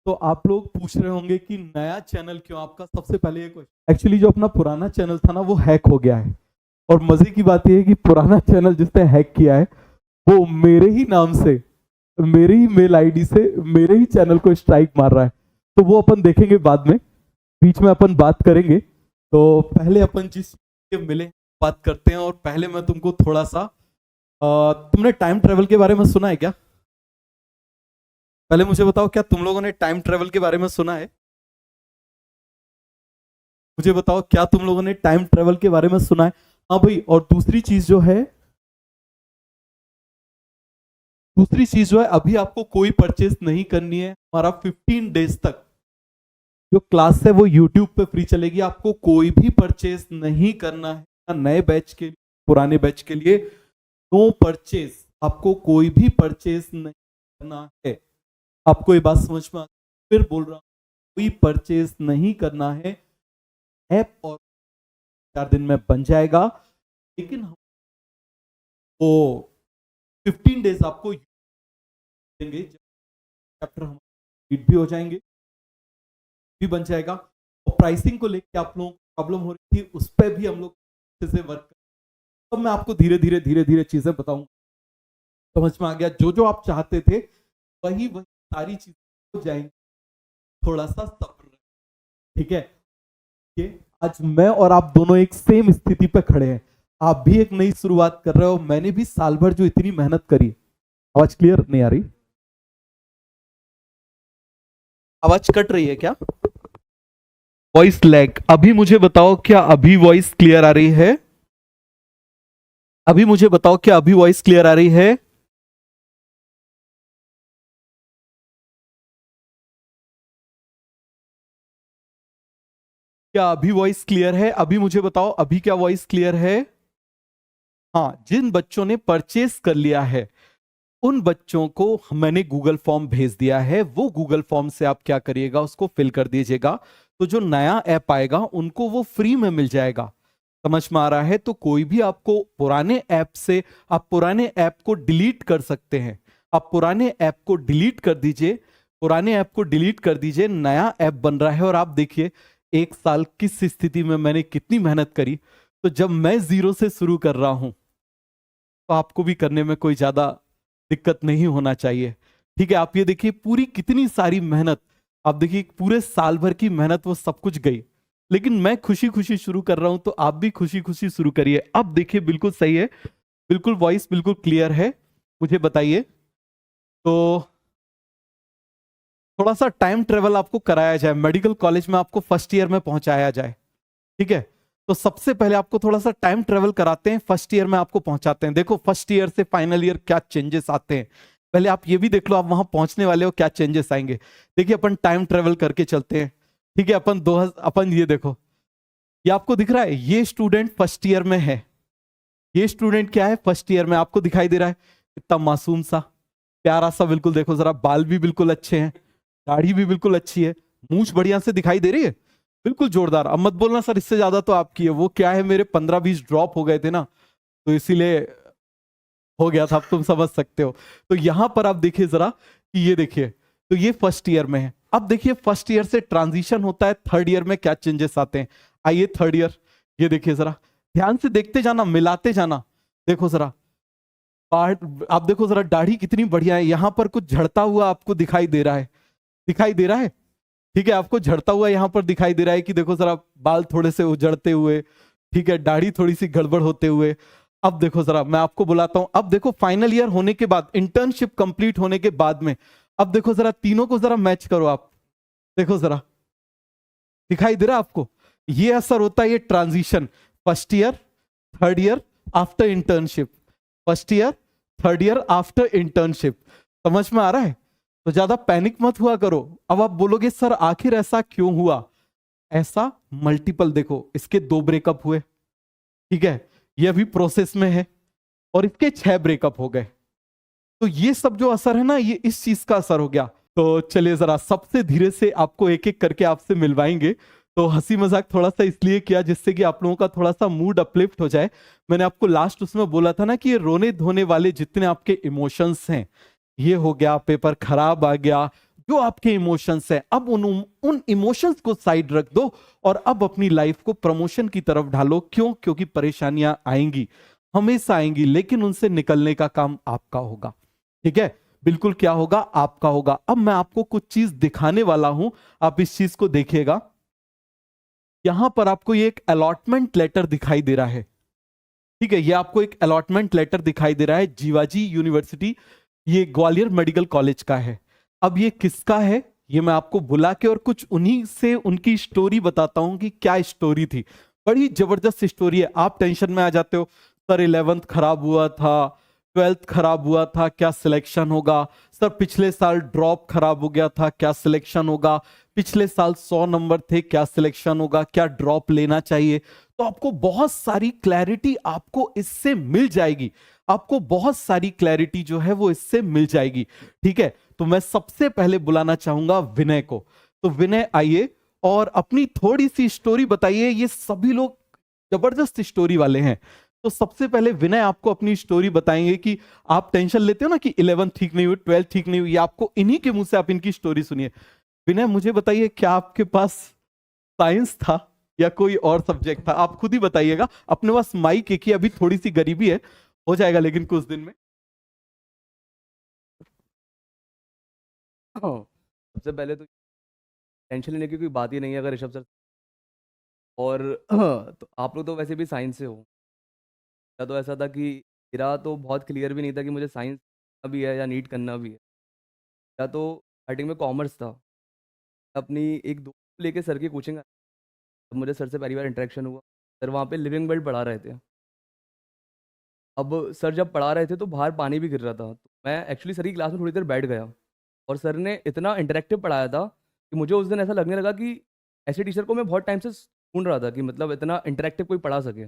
तो आप लोग पूछ रहे होंगे कि नया चैनल क्यों। आपका सबसे पहले ये क्वेश्चन, एक्चुअली जो अपना पुराना चैनल था ना वो हैक हो गया है। और मजे की बात यह है कि पुराना चैनल जिसने हैक किया है वो मेरे ही नाम से, मेरी ही मेल आईडी से मेरे ही चैनल को स्ट्राइक मार रहा है। तो वो अपन देखेंगे बाद में, बीच में अपन बात करेंगे। तो पहले अपन जिस के मिले बात करते हैं। और पहले मैं तुमको थोड़ा सा तुमने टाइम ट्रेवल के बारे में सुना है क्या? पहले मुझे बताओ, क्या तुम लोगों ने टाइम ट्रेवल के बारे में सुना है? मुझे बताओ, क्या तुम लोगों ने टाइम ट्रेवल के बारे में सुना है? हाँ भाई। और दूसरी चीज जो है अभी आपको कोई परचेस नहीं करनी है। हमारा 15 डेज तक जो क्लास है वो यूट्यूब पे फ्री चलेगी। आपको कोई भी परचेस नहीं करना है, नए बैच के लिए, पुराने बैच के लिए नो परचेस। आपको कोई भी परचेस नहीं करना है। आपको ये बात समझ में फिर बोल रहा हूं, कोई परचेस नहीं करना है। ऐप और 4 दिन में बन जाएगा, लेकिन वो 15 डेज आपको देंगे। चैप्टर हमारे भी हो जाएंगे, भी बन जाएगा। और प्राइसिंग को लेकर आप लोगों को प्रॉब्लम हो रही थी, उस पर भी हम लोग अच्छे से वर्क करेंगे। अब मैं आपको धीरे धीरे चीजें बताऊंगा। समझ में आ गया? जो जो आप चाहते थे वही सारी चीजें हो जाएंगी। थोड़ा सा सब्र, ठीक है? आज मैं और आप दोनों एक सेम स्थिति पे खड़े हैं। आप भी एक नई शुरुआत कर रहे हो, मैंने भी साल भर जो इतनी मेहनत करी। आवाज क्लियर नहीं आ रही? आवाज कट रही है क्या? Voice lag. अभी मुझे बताओ, क्या अभी वॉइस क्लियर आ रही है? अभी मुझे बताओ, क्या अभी वॉइस क्लियर आ रही है? क्या अभी वॉइस क्लियर है? अभी मुझे बताओ, अभी क्या वॉइस क्लियर है? हाँ, जिन बच्चों ने परचेस कर लिया है उन बच्चों को मैंने गूगल फॉर्म भेज दिया है। वो गूगल फॉर्म से आप क्या करिएगा, उसको फिल कर दीजिएगा। तो जो नया ऐप आएगा उनको वो फ्री में मिल जाएगा। समझ में आ रहा है? तो कोई भी आपको पुराने ऐप से, आप पुराने ऐप को डिलीट कर सकते हैं। आप पुराने ऐप को डिलीट कर दीजिए, पुराने ऐप को डिलीट कर दीजिए। नया ऐप बन रहा है और आप देखिए 1 साल किस स्थिति में मैंने कितनी मेहनत करी। तो जब मैं जीरो से शुरू कर रहा हूं तो आपको भी करने में कोई ज्यादा दिक्कत नहीं होना चाहिए। ठीक है? आप ये देखिए पूरी कितनी सारी मेहनत, आप देखिए पूरे साल भर की मेहनत वो सब कुछ गई। लेकिन मैं खुशी खुशी शुरू कर रहा हूं, तो आप भी खुशी खुशी शुरू करिए। अब देखिए बिल्कुल सही है, बिल्कुल वॉइस बिल्कुल क्लियर है। मुझे बताइए, तो थोड़ा सा टाइम ट्रेवल आपको कराया जाए, मेडिकल कॉलेज में आपको फर्स्ट ईयर में पहुंचाया जाए। ठीक है? तो सबसे पहले आपको थोड़ा सा टाइम ट्रेवल कराते हैं, फर्स्ट ईयर में आपको पहुंचाते हैं। देखो फर्स्ट ईयर से फाइनल ईयर क्या चेंजेस आते हैं, पहले आप ये भी देख लो, आप वहां पहुंचने वाले हो क्या चेंजेस आएंगे। देखिए अपन टाइम ट्रेवल करके चलते हैं। ठीक है? अपन ये देखो, ये आपको दिख रहा है, ये स्टूडेंट फर्स्ट ईयर में है। ये स्टूडेंट क्या है, फर्स्ट ईयर में। आपको दिखाई दे रहा है इतना मासूम सा, प्यारा सा, बिल्कुल देखो जरा, बाल भी बिल्कुल अच्छे हैं, दाढ़ी भी बिल्कुल अच्छी है, मूंछ बढ़िया से दिखाई दे रही है, बिल्कुल जोरदार। अब मत बोलना सर इससे ज्यादा तो आपकी है, वो क्या है मेरे 15-20 ड्रॉप हो गए थे ना, तो इसीलिए हो गया था। अब तुम समझ सकते हो। तो यहां पर आप देखिए जरा कि ये देखिए, तो ये फर्स्ट ईयर में है। अब देखिए फर्स्ट ईयर से ट्रांजिशन होता है थर्ड ईयर में, क्या चेंजेस आते हैं। आइए थर्ड ईयर, ये देखिए जरा, ध्यान से देखते जाना, मिलाते जाना। देखो जरा, आप देखो जरा, दाढ़ी कितनी बढ़िया है। यहां पर कुछ झड़ता हुआ आपको दिखाई दे रहा है, दिखाई दे रहा है? ठीक है, आपको झड़ता हुआ यहां पर दिखाई दे रहा है कि देखो जरा, बाल थोड़े से उजड़ते हुए, ठीक है, दाढ़ी थोड़ी सी गड़बड़ होते हुए। अब देखो जरा, मैं आपको बुलाता हूं। अब देखो फाइनल ईयर होने के बाद, इंटर्नशिप कंप्लीट होने के बाद में, अब देखो जरा, तीनों को जरा मैच करो आप। देखो जरा, दिखाई दे रहा है आपको? ये असर होता है, ये transition, first year, third year, after internship, first year, third year, after internship. समझ में आ रहा है? तो ज्यादा पैनिक मत हुआ करो। अब आप बोलोगे सर आखिर ऐसा क्यों हुआ? ऐसा मल्टीपल, देखो इसके 2 ब्रेकअप हुए, ठीक है, ये अभी प्रोसेस में है, और इसके 6 ब्रेकअप हो गए। तो ये सब जो असर है ना, ये इस चीज का असर हो गया। तो चलिए जरा सबसे धीरे से आपको एक एक करके आपसे मिलवाएंगे। तो हंसी मजाक थोड़ा सा इसलिए किया जिससे कि आप लोगों का थोड़ा सा मूड अपलिफ्ट हो जाए। मैंने आपको लास्ट उसमें बोला था ना कि ये रोने धोने वाले जितने आपके इमोशंस हैं, ये हो गया, पेपर खराब आ गया, जो आपके इमोशंस हैं, अब उन इमोशंस को साइड रख दो और अब अपनी लाइफ को प्रमोशन की तरफ ढालो। क्यों? क्योंकि परेशानियां आएंगी, हमेशा आएंगी, लेकिन उनसे निकलने का काम आपका होगा। ठीक है, बिल्कुल क्या होगा? आपका होगा। अब मैं आपको कुछ चीज दिखाने वाला हूं, आप इस चीज को देखिएगा। यहां पर आपको ये एक अलॉटमेंट लेटर दिखाई दे रहा है। ठीक है, ये आपको एक अलॉटमेंट लेटर दिखाई दे रहा है, जीवाजी यूनिवर्सिटी, ये ग्वालियर मेडिकल कॉलेज का है। अब ये किसका है, ये मैं आपको बुला के और कुछ उन्हीं से उनकी स्टोरी बताता हूं कि क्या स्टोरी थी। बड़ी जबरदस्त स्टोरी है। आप टेंशन में आ जाते हो, सर 11th खराब हुआ था, 12th खराब हुआ था, क्या सिलेक्शन होगा? सर पिछले साल ड्रॉप खराब हो गया था, क्या सिलेक्शन होगा? पिछले साल 100 नंबर थे, क्या सिलेक्शन होगा? क्या ड्रॉप लेना चाहिए? तो आपको बहुत सारी क्लैरिटी आपको इससे मिल जाएगी, आपको बहुत सारी क्लैरिटी जो है वो इससे मिल जाएगी। ठीक है, तो मैं सबसे पहले बुलाना चाहूंगा विनय को। तो विनय आइए और अपनी थोड़ी सी स्टोरी बताइए। ये सभी लोग जबरदस्त स्टोरी वाले हैं। तो सबसे पहले विनय आपको अपनी स्टोरी बताएंगे कि आप टेंशन लेते हो ना कि 11 ठीक नहीं हुई, 12 ठीक नहीं हुई, ये आपको इन्हीं के मुंह से आप इनकी स्टोरी सुनिए। विनय मुझे बताइए, क्या आपके पास साइंस था या कोई और सब्जेक्ट था? आप खुद ही बताइएगा। अपने पास माइक एक ही, अभी थोड़ी सी गरीबी है, हो जाएगा लेकिन कुछ दिन में। सबसे पहले तो टेंशन लेने की कोई बात ही नहीं है अगर ऋषभ सर। और तो आप लोग तो वैसे भी साइंस से हो। या तो ऐसा था कि मेरा तो बहुत क्लियर भी नहीं था कि मुझे साइंस करना भी है या नीट करना भी है। या तो स्टार्टिंग में कॉमर्स था। अपनी एक दोस्त को लेके सर की कोचिंग, तब मुझे सर से पहली बार इंटरेक्शन हुआ। सर वहाँ पे लिविंग वर्ल्ड पढ़ा रहे थे। अब सर जब पढ़ा रहे थे तो बाहर पानी भी गिर रहा था, तो मैं एक्चुअली सर की क्लास में थोड़ी देर बैठ गया। और सर ने इतना इंटरेक्टिव पढ़ाया था कि मुझे उस दिन ऐसा लगने लगा कि ऐसे टीचर को मैं बहुत टाइम से ढूंढ रहा था कि मतलब इतना इंटरेक्टिव कोई पढ़ा सके।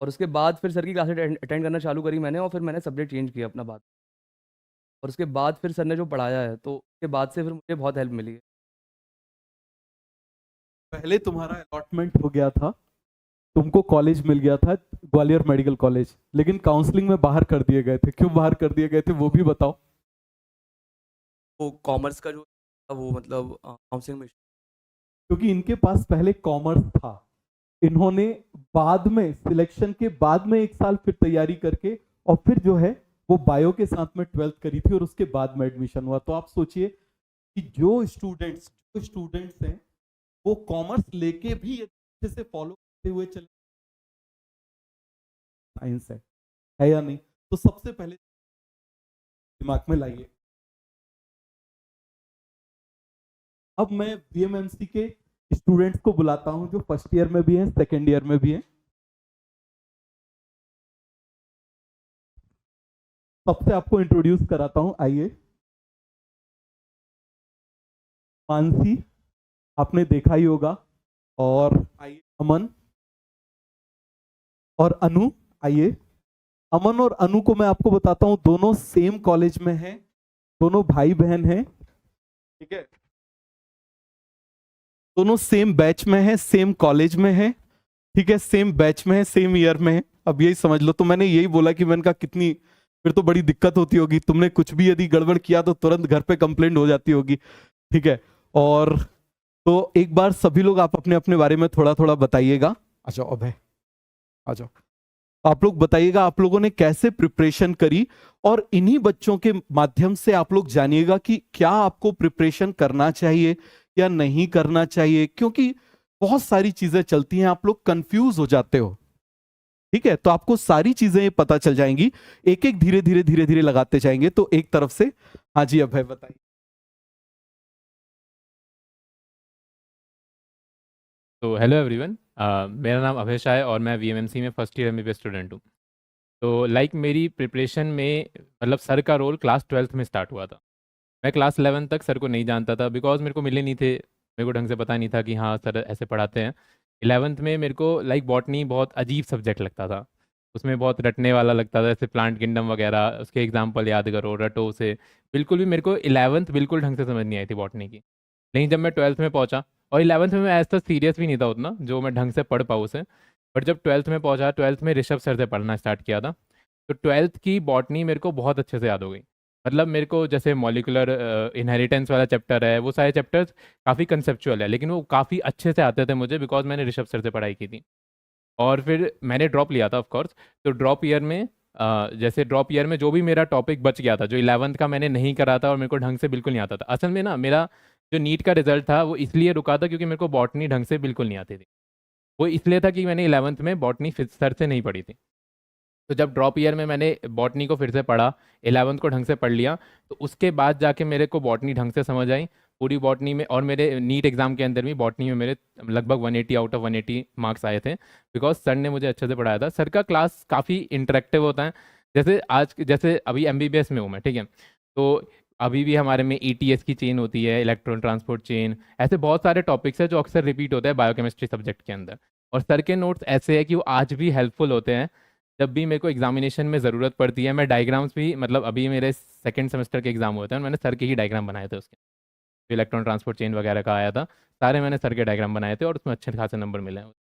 और उसके बाद फिर सर की क्लासेस अटेंड करना चालू करी मैंने, और फिर मैंने सब्जेक्ट चेंज किया अपना बाद। और उसके बाद फिर सर ने जो पढ़ाया है, तो उसके बाद से फिर मुझे बहुत हेल्प मिली है। पहले तुम्हारा अलॉटमेंट हो गया था, तुमको कॉलेज मिल गया था ग्वालियर मेडिकल कॉलेज, लेकिन काउंसलिंग में बाहर कर दिए गए थे। क्यों बाहर कर दिए गए थे वो भी बताओ। वो कॉमर्स का जो था वो मतलब काउंसलिंग में। क्योंकि इनके पास पहले कॉमर्स था, इन्होंने बाद में सिलेक्शन के बाद में एक साल फिर तैयारी करके और फिर जो है वो बायो के साथ में 12th करी थी और उसके बाद में एडमिशन हुआ। तो आप सोचिए कि जो स्टूडेंट्स हैं वो कॉमर्स लेके भी अच्छे से फॉलो करते हुए चले, साइंस है या नहीं? तो सबसे पहले दिमाग में लाइए। अब मैं बीएमएमसी के स्टूडेंट्स को बुलाता हूं जो फर्स्ट ईयर में भी हैं, सेकेंड ईयर में भी हैं। सबसे आपको इंट्रोड्यूस कराता हूं, आइए। मानसी, आपने देखा ही होगा। और आइए अमन और अनु, आइए। अमन और अनु को मैं आपको बताता हूं, दोनों सेम कॉलेज में हैं, दोनों भाई बहन हैं। ठीक है, दोनों सेम बैच में हैं, सेम कॉलेज में हैं। ठीक है, सेम बैच में है, सेम ईयर में है। अब यही समझ लो। तो मैंने यही बोला कि मैंने कहा कितनी फिर तो बड़ी दिक्कत होती होगी, तुमने कुछ भी यदि गड़बड़ किया तो तुरंत घर पे कंप्लेंट हो जाती होगी। ठीक है, और तो एक बार सभी लोग आप अपने अपने बारे में थोड़ा थोड़ा बताइएगा। आ जाओ अभय, आ जाओ। आप लोग बताइएगा आप लोगों ने कैसे प्रिपरेशन करी, और इन्हीं बच्चों के माध्यम से आप लोग जानिएगा कि क्या आपको प्रिपरेशन करना चाहिए या नहीं करना चाहिए, क्योंकि बहुत सारी चीजें चलती हैं, आप लोग कंफ्यूज हो जाते हो। ठीक है, तो आपको सारी चीजें पता चल जाएंगी, एक एक धीरे धीरे धीरे धीरे लगाते जाएंगे। तो एक तरफ से हाँ जी अभय बताइए। तो हेलो एवरीवन, मेरा नाम अभय शाह है और मैं वीएमएमसी में फर्स्ट ईयर एमबीबीएस स्टूडेंट हूँ। तो मेरी प्रिपरेशन में मतलब सर का रोल क्लास 12th में स्टार्ट हुआ था। मैं क्लास 11 तक सर को नहीं जानता था, बिकॉज मेरे को मिले नहीं थे, मेरे को ढंग से पता नहीं था कि हाँ सर ऐसे पढ़ाते हैं। 11th में मेरे को बॉटनी बहुत अजीब सब्जेक्ट लगता था, उसमें बहुत रटने वाला लगता था, जैसे प्लांट किंगडम वगैरह, उसके एग्जाम्पल याद करो, रटो उसे। बिल्कुल भी मेरे को 11th बिल्कुल ढंग से समझ नहीं आई थी बॉटनी की। लेकिन जब मैं 12th में पहुंचा, और 11th में मैं ऐसा सीरियस भी नहीं था उतना जो मैं ढंग से पढ़ पाऊँ उसे, बट जब 12th में पहुंचा, 12th में ऋषभ सर से पढ़ना स्टार्ट किया था, तो 12th की बॉटनी मेरे को बहुत अच्छे से याद हो गई। मतलब मेरे को जैसे मॉलिकुलर इनहेरिटेंस वाला चैप्टर है, वो सारे चैप्टर्स काफ़ी कंसेप्चुअल है, लेकिन वो काफ़ी अच्छे से आते थे मुझे, बिकॉज मैंने ऋषभ सर से पढ़ाई की थी। और फिर मैंने ड्रॉप लिया था ऑफ कोर्स। तो ड्रॉप ईयर में जैसे ड्रॉप ईयर में जो भी मेरा टॉपिक बच गया था, जो 11th का मैंने नहीं करा था और मेरे को ढंग से बिल्कुल नहीं आता था, असल में ना मेरा जो नीट का रिजल्ट था वो इसलिए रुका था क्योंकि मेरे को बॉटनी ढंग से बिल्कुल नहीं आती थी। वो इसलिए था कि मैंने 11th में बॉटनी सर से नहीं पढ़ी थी। तो जब ड्रॉप ईयर में मैंने बॉटनी को फिर से पढ़ा, 11th को ढंग से पढ़ लिया, तो उसके बाद जाके मेरे को बॉटनी ढंग से समझ आई पूरी बॉटनी में। और मेरे नीट एग्जाम के अंदर भी बॉटनी में मेरे लगभग 180 आउट ऑफ 180 मार्क्स आए थे, बिकॉज सर ने मुझे अच्छे से पढ़ाया था। सर का क्लास काफ़ी इंटरेक्टिव होता है। जैसे अभी एमबीबीएस में हूँ मैं, ठीक है, तो अभी भी हमारे में ईटीएस की चेन होती है, इलेक्ट्रॉन ट्रांसपोर्ट चेन, ऐसे बहुत सारे टॉपिक्स हैं जो अक्सर रिपीट होते हैं बायोकेमिस्ट्री सब्जेक्ट के अंदर। और सर के नोट्स ऐसे हैं कि वो आज भी हेल्पफुल होते हैं। जब भी मेरे को एग्जामिनेशन में ज़रूरत पड़ती है, मैं डायग्राम्स भी, मतलब अभी मेरे सेकंड सेमेस्टर के एग्जाम होते हैं, मैंने सर के ही डायग्राम बनाए थे उसके, जो इलेक्ट्रॉन ट्रांसपोर्ट चेन वगैरह का आया था, सारे मैंने सर के डायग्राम बनाए थे और उसमें अच्छे खासे नंबर मिले हैं।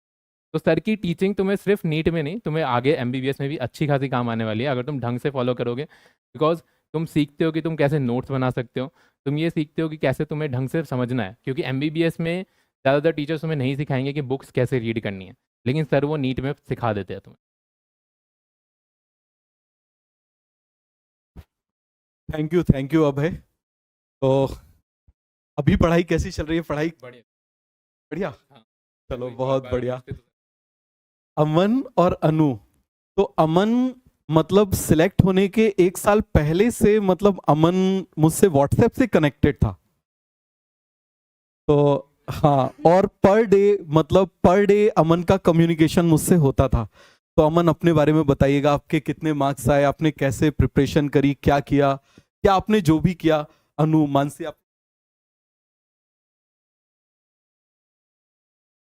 तो सर की टीचिंग तुम्हें सिर्फ नीट में नहीं, तुम्हें आगे एमबीबीएस में भी अच्छी खासी काम आने वाली है अगर तुम ढंग से फॉलो करोगे। बिकॉज तुम सीखते हो कि तुम कैसे नोट्स बना सकते हो, तुम ये सीखते हो कि कैसे तुम्हें ढंग से समझना है, क्योंकि एमबीबीएस में ज़्यादातर टीचर्स तुम्हें नहीं सिखाएंगे कि बुक्स कैसे रीड करनी है, लेकिन सर वो नीट में सिखा देते हैं तुम्हें। थैंक यू अभय। तो अभी पढ़ाई कैसी चल रही है? पढ़ाई बढ़िया। बढ़िया। हाँ। चलो वही बहुत बात बढ़िया। है। अमन और अनु, तो अमन मतलब सिलेक्ट होने के एक साल पहले से मतलब अमन मुझसे व्हाट्सएप से कनेक्टेड था। तो हाँ, और पर डे अमन का कम्युनिकेशन मुझसे होता था। तो अमन अपने बारे में बताइएगा, आपके कितने मार्क्स आए, आपने कैसे प्रिपरेशन करी, क्या किया, क्या आपने जो भी किया। अनु, मानसी, आप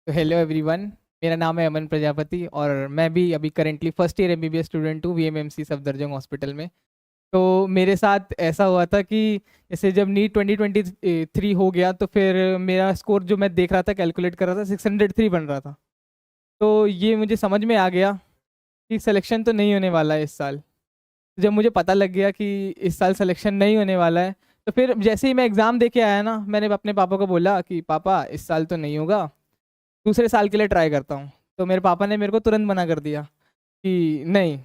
तो हेलो एवरीवन, मेरा नाम है अमन प्रजापति और मैं भी अभी currently first year MBBS student हूँ वीएमएमसी सफदरजंग हॉस्पिटल में। तो मेरे साथ ऐसा हुआ था कि जैसे जब नीट 2023 हो गया तो फिर मेरा स्कोर जो मैं देख रहा था, कैलकुलेट कर रहा था, 603 बन रहा था। तो ये मुझे समझ में आ गया कि सिलेक्शन तो नहीं होने वाला है इस साल। जब मुझे पता लग गया कि इस साल सिलेक्शन नहीं होने वाला है, तो फिर जैसे ही मैं एग्ज़ाम दे के आया ना, मैंने अपने पापा को बोला कि पापा इस साल तो नहीं होगा, दूसरे साल के लिए ट्राई करता हूँ। तो मेरे पापा ने मेरे को तुरंत मना कर दिया कि नहीं,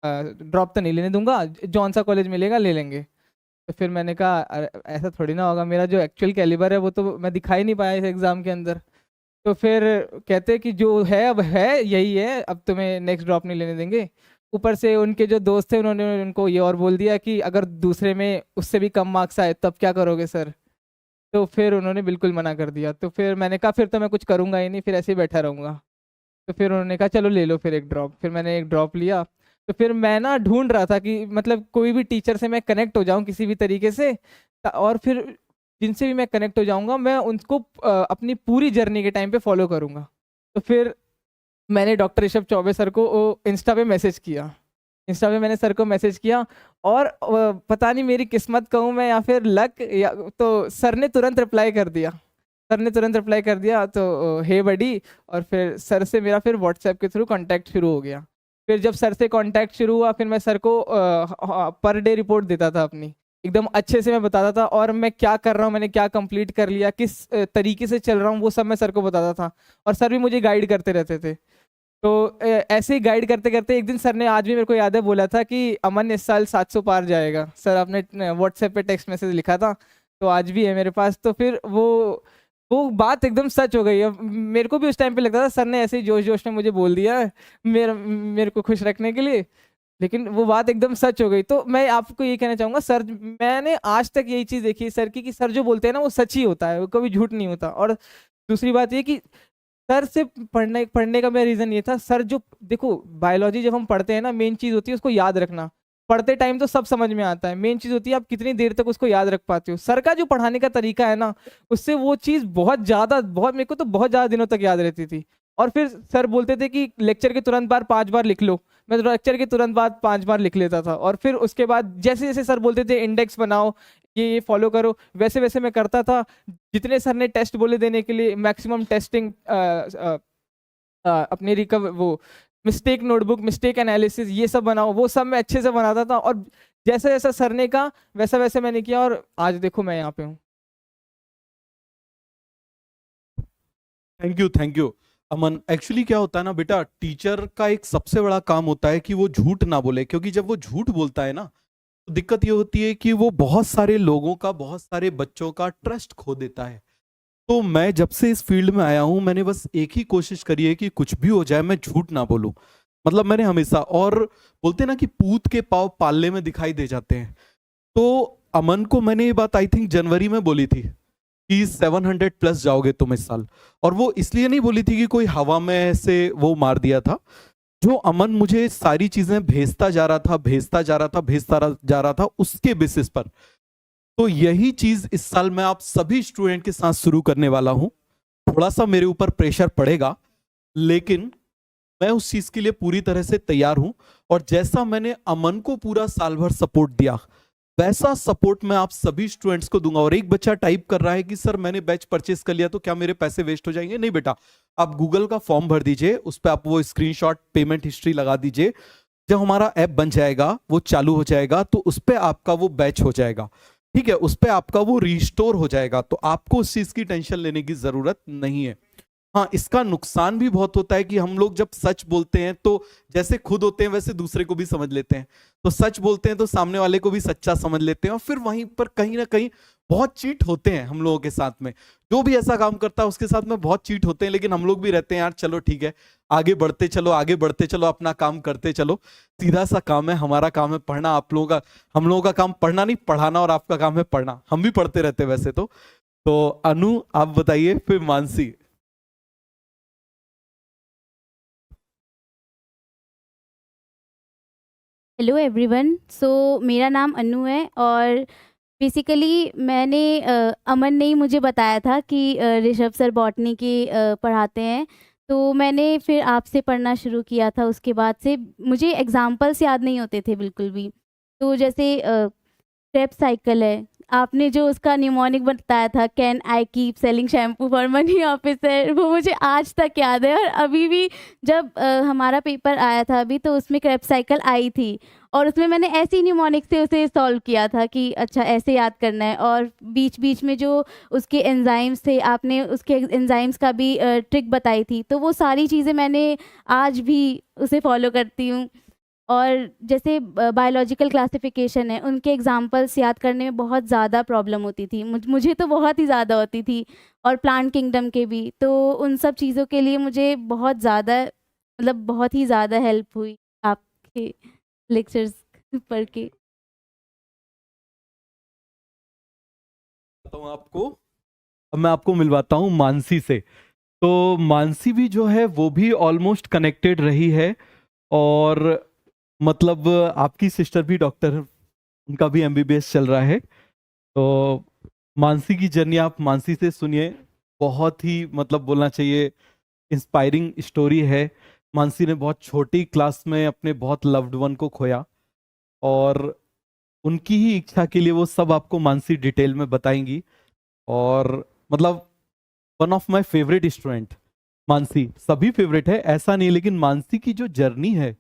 ड्रॉप तो नहीं लेने दूंगा, जौन सा कॉलेज मिलेगा ले लेंगे। तो फिर मैंने कहा "अरे, ऐसा थोड़ी ना होगा, मेरा जो एक्चुअल कैलिबर है वो तो मैं दिखा ही नहीं पाया इस एग्ज़ाम के अंदर। तो फिर कहते कि जो है अब है, यही है, अब तुम्हें नेक्स्ट ड्रॉप नहीं लेने देंगे। ऊपर से उनके जो दोस्त थे उन्होंने उनको ये और बोल दिया कि अगर दूसरे में उससे भी कम मार्क्स आए तब क्या करोगे सर। तो फिर उन्होंने बिल्कुल मना कर दिया। तो फिर मैंने कहा फिर तो मैं कुछ करूँगा ही नहीं, फिर ऐसे ही बैठा रहूँगा। तो फिर उन्होंने कहा चलो ले लो फिर एक ड्रॉप। फिर मैंने एक ड्रॉप लिया। तो फिर मैं ना ढूंढ रहा था कि मतलब कोई भी टीचर से मैं कनेक्ट हो जाऊँ किसी भी तरीके से, और फिर जिनसे भी मैं कनेक्ट हो जाऊँगा मैं उनको अपनी पूरी जर्नी के टाइम पे फॉलो करूँगा। तो फिर मैंने डॉक्टर ऋषभ चौबे सर को इंस्टा पे मैसेज किया। इंस्टा पे मैंने सर को मैसेज किया और पता नहीं मेरी किस्मत कहूँ मैं या फिर लक, या तो सर ने तुरंत रिप्लाई कर दिया। तो हे बडी, और फिर सर से मेरा फिर व्हाट्सएप के थ्रू कांटेक्ट शुरू हो गया। फिर जब सर से कांटेक्ट शुरू हुआ, फिर मैं सर को पर डे रिपोर्ट देता था अपनी, एकदम अच्छे से मैं बताता था, और मैं क्या कर रहा हूँ, मैंने क्या कंप्लीट कर लिया, किस तरीके से चल रहा हूँ, वो सब मैं सर को बताता था। और सर भी मुझे गाइड करते रहते थे। तो ऐसे ही गाइड करते करते एक दिन सर ने, आज भी मेरे को याद है, बोला था कि अमन इस साल 700 पार जाएगा। सर आपने व्हाट्सएप पे टेक्स्ट मैसेज लिखा था, तो आज भी है मेरे पास। तो फिर वो बात एकदम सच हो गई है। मेरे को भी उस टाइम पे लगता था सर ने ऐसे ही जोश जोश में मुझे बोल दिया है मेरे को खुश रखने के लिए, लेकिन वो बात एकदम सच हो गई। तो मैं आपको ये कहना चाहूँगा सर, मैंने आज तक यही चीज़ देखी है सर की, कि सर जो बोलते हैं ना वो सच ही होता है, वो कभी झूठ नहीं होता। और दूसरी बात ये कि सर से पढ़ने का मेरा रीज़न ये था, सर जो, देखो बायोलॉजी जब हम पढ़ते हैं ना, मेन चीज़ होती है उसको याद रखना। पढ़ते टाइम तो सब समझ में आता है, मेन चीज़ होती है आप कितनी देर तक उसको याद रख पाते हो। सर का जो पढ़ाने का तरीका है ना, उससे वो चीज़ मेरे को तो बहुत ज़्यादा दिनों तक याद रहती थी। और फिर सर बोलते थे कि लेक्चर के तुरंत बाद 5 बार लिख लो, मैं तो लेक्चर के तुरंत बाद 5 बार लिख लेता था। और फिर उसके बाद जैसे जैसे सर बोलते थे इंडेक्स बनाओ, ये फॉलो करो, वैसे वैसे मैं करता था। जितने सर ने टेस्ट बोले देने के लिए, मैक्सिमम टेस्टिंग, अपनी मिस्टेक नोटबुक, मिस्टेक एनालिसिस, ये सब बनाओ, वो सब मैं अच्छे से बनाता था। और जैसा जैसा सर ने कहा वैसा वैसे मैंने किया और आज देखो मैं यहाँ पे हूँ। Thank you Aman. एक्चुअली क्या होता है ना बेटा, टीचर का एक सबसे बड़ा काम होता है कि वो झूठ ना बोले, क्योंकि जब वो झूठ बोलता है ना तो दिक्कत ये होती है कि वो बहुत सारे लोगों का, बहुत सारे बच्चों का ट्रस्ट खो देता है। तो मैं जब से इस फील्ड में आया हूं, मैंने बस एक ही कोशिश करी है कि कुछ भी हो जाए मैं झूठ ना बोलूं। मतलब मैंने हमेशा, और बोलते हैं ना कि पूत के पाँव पाले में दिखाई दे जाते हैं। तो अमन को मैंने ये बात आई थिंक जनवरी में बोली थी कि 700 प्लस जाओगे तुम इस साल, और वो इसलिए नहीं बोली थी कि कोई हवा में से वो मार दिया था। जो अमन मुझे सारी चीजें भेजता जा रहा था, जा रहा था उसके बेसिस पर। तो यही चीज इस साल मैं आप सभी स्टूडेंट के साथ शुरू करने वाला हूं। थोड़ा सा मेरे ऊपर प्रेशर पड़ेगा, लेकिन मैं उस चीज के लिए पूरी तरह से तैयार हूं। और जैसा मैंने अमन को पूरा साल भर सपोर्ट दिया, वैसा सपोर्ट मैं आप सभी स्टूडेंट्स को दूंगा। और एक बच्चा टाइप कर रहा है कि सर मैंने बैच परचेस कर लिया तो क्या मेरे पैसे वेस्ट हो जाएंगे? नहीं बेटा, आप गूगल का फॉर्म भर दीजिए, उस पर आप वो स्क्रीनशॉट पेमेंट हिस्ट्री लगा दीजिए। जब हमारा ऐप बन जाएगा, वो चालू हो जाएगा, तो उस पर आपका वो बैच हो जाएगा, ठीक है, उस पर आपका वो रिस्टोर हो जाएगा। तो आपको उस चीज की टेंशन लेने की जरूरत नहीं है। हाँ, इसका नुकसान भी बहुत होता है कि हम लोग जब सच बोलते हैं तो जैसे खुद होते हैं वैसे दूसरे को भी समझ लेते हैं। तो सच बोलते हैं तो सामने वाले को भी सच्चा समझ लेते हैं, और फिर वहीं पर कहीं ना कहीं बहुत चीट होते हैं हम लोगों के साथ में। जो भी ऐसा काम करता है उसके साथ में बहुत चीट होते हैं, लेकिन हम लोग भी रहते हैं यार, चलो ठीक है, आगे बढ़ते चलो, आगे बढ़ते चलो, अपना काम करते चलो। सीधा सा काम है, हमारा काम है पढ़ना। आप लोगों का, हम लोगों का काम पढ़ना नहीं, पढ़ाना, और आपका काम है पढ़ना। हम भी पढ़ते रहते हैं वैसे तो अनु आप बताइए, फिर मानसी। Hello everyone. सो मेरा नाम अनु है, और बेसिकली मैंने अमन ने ही मुझे बताया था कि ऋषभ सर बॉटनी की पढ़ाते हैं, तो मैंने फिर आपसे पढ़ना शुरू किया था। उसके बाद से मुझे एग्जाम्पल्स याद नहीं होते थे बिल्कुल भी। तो जैसे क्रेप साइकिल है, आपने जो उसका निमोनिक बताया था, can I keep selling shampoo for money officer, वो मुझे आज तक याद है। और अभी भी जब हमारा पेपर आया था अभी, तो उसमें क्रेप साइकिल आई थी, और उसमें मैंने ऐसे ही निमोनिक से उसे सॉल्व किया था कि अच्छा ऐसे याद करना है। और बीच बीच में जो उसके एंजाइम्स थे, आपने उसके एंजाइम्स का भी ट्रिक बताई थी, तो वो सारी चीज़ें मैंने आज भी उसे फॉलो करती हूँ। और जैसे बायोलॉजिकल क्लासिफिकेशन है, उनके एग्जांपल्स याद करने में बहुत ज़्यादा प्रॉब्लम होती थी, मुझे तो बहुत ही ज़्यादा होती थी। और प्लांट किंगडम के भी, तो उन सब चीज़ों के लिए मुझे बहुत ज़्यादा, मतलब बहुत ही ज़्यादा हेल्प हुई आपके लेक्चर्स पढ़ के। आपको, अब मैं आपको मिलवाता हूँ मानसी से। तो मानसी भी जो है वो भी ऑलमोस्ट कनेक्टेड रही है, और मतलब आपकी सिस्टर भी डॉक्टर, उनका भी एमबीबीएस चल रहा है। तो मानसी की जर्नी आप मानसी से सुनिए, बहुत ही मतलब बोलना चाहिए इंस्पायरिंग स्टोरी है। मानसी ने बहुत छोटी क्लास में अपने बहुत लव्ड वन को खोया, और उनकी ही इच्छा के लिए वो सब आपको मानसी डिटेल में बताएंगी। और मतलब one of my favourite student Mansi, सभी फेवरेट है ऐसा नहीं, लेकिन मानसी की जो जर्नी है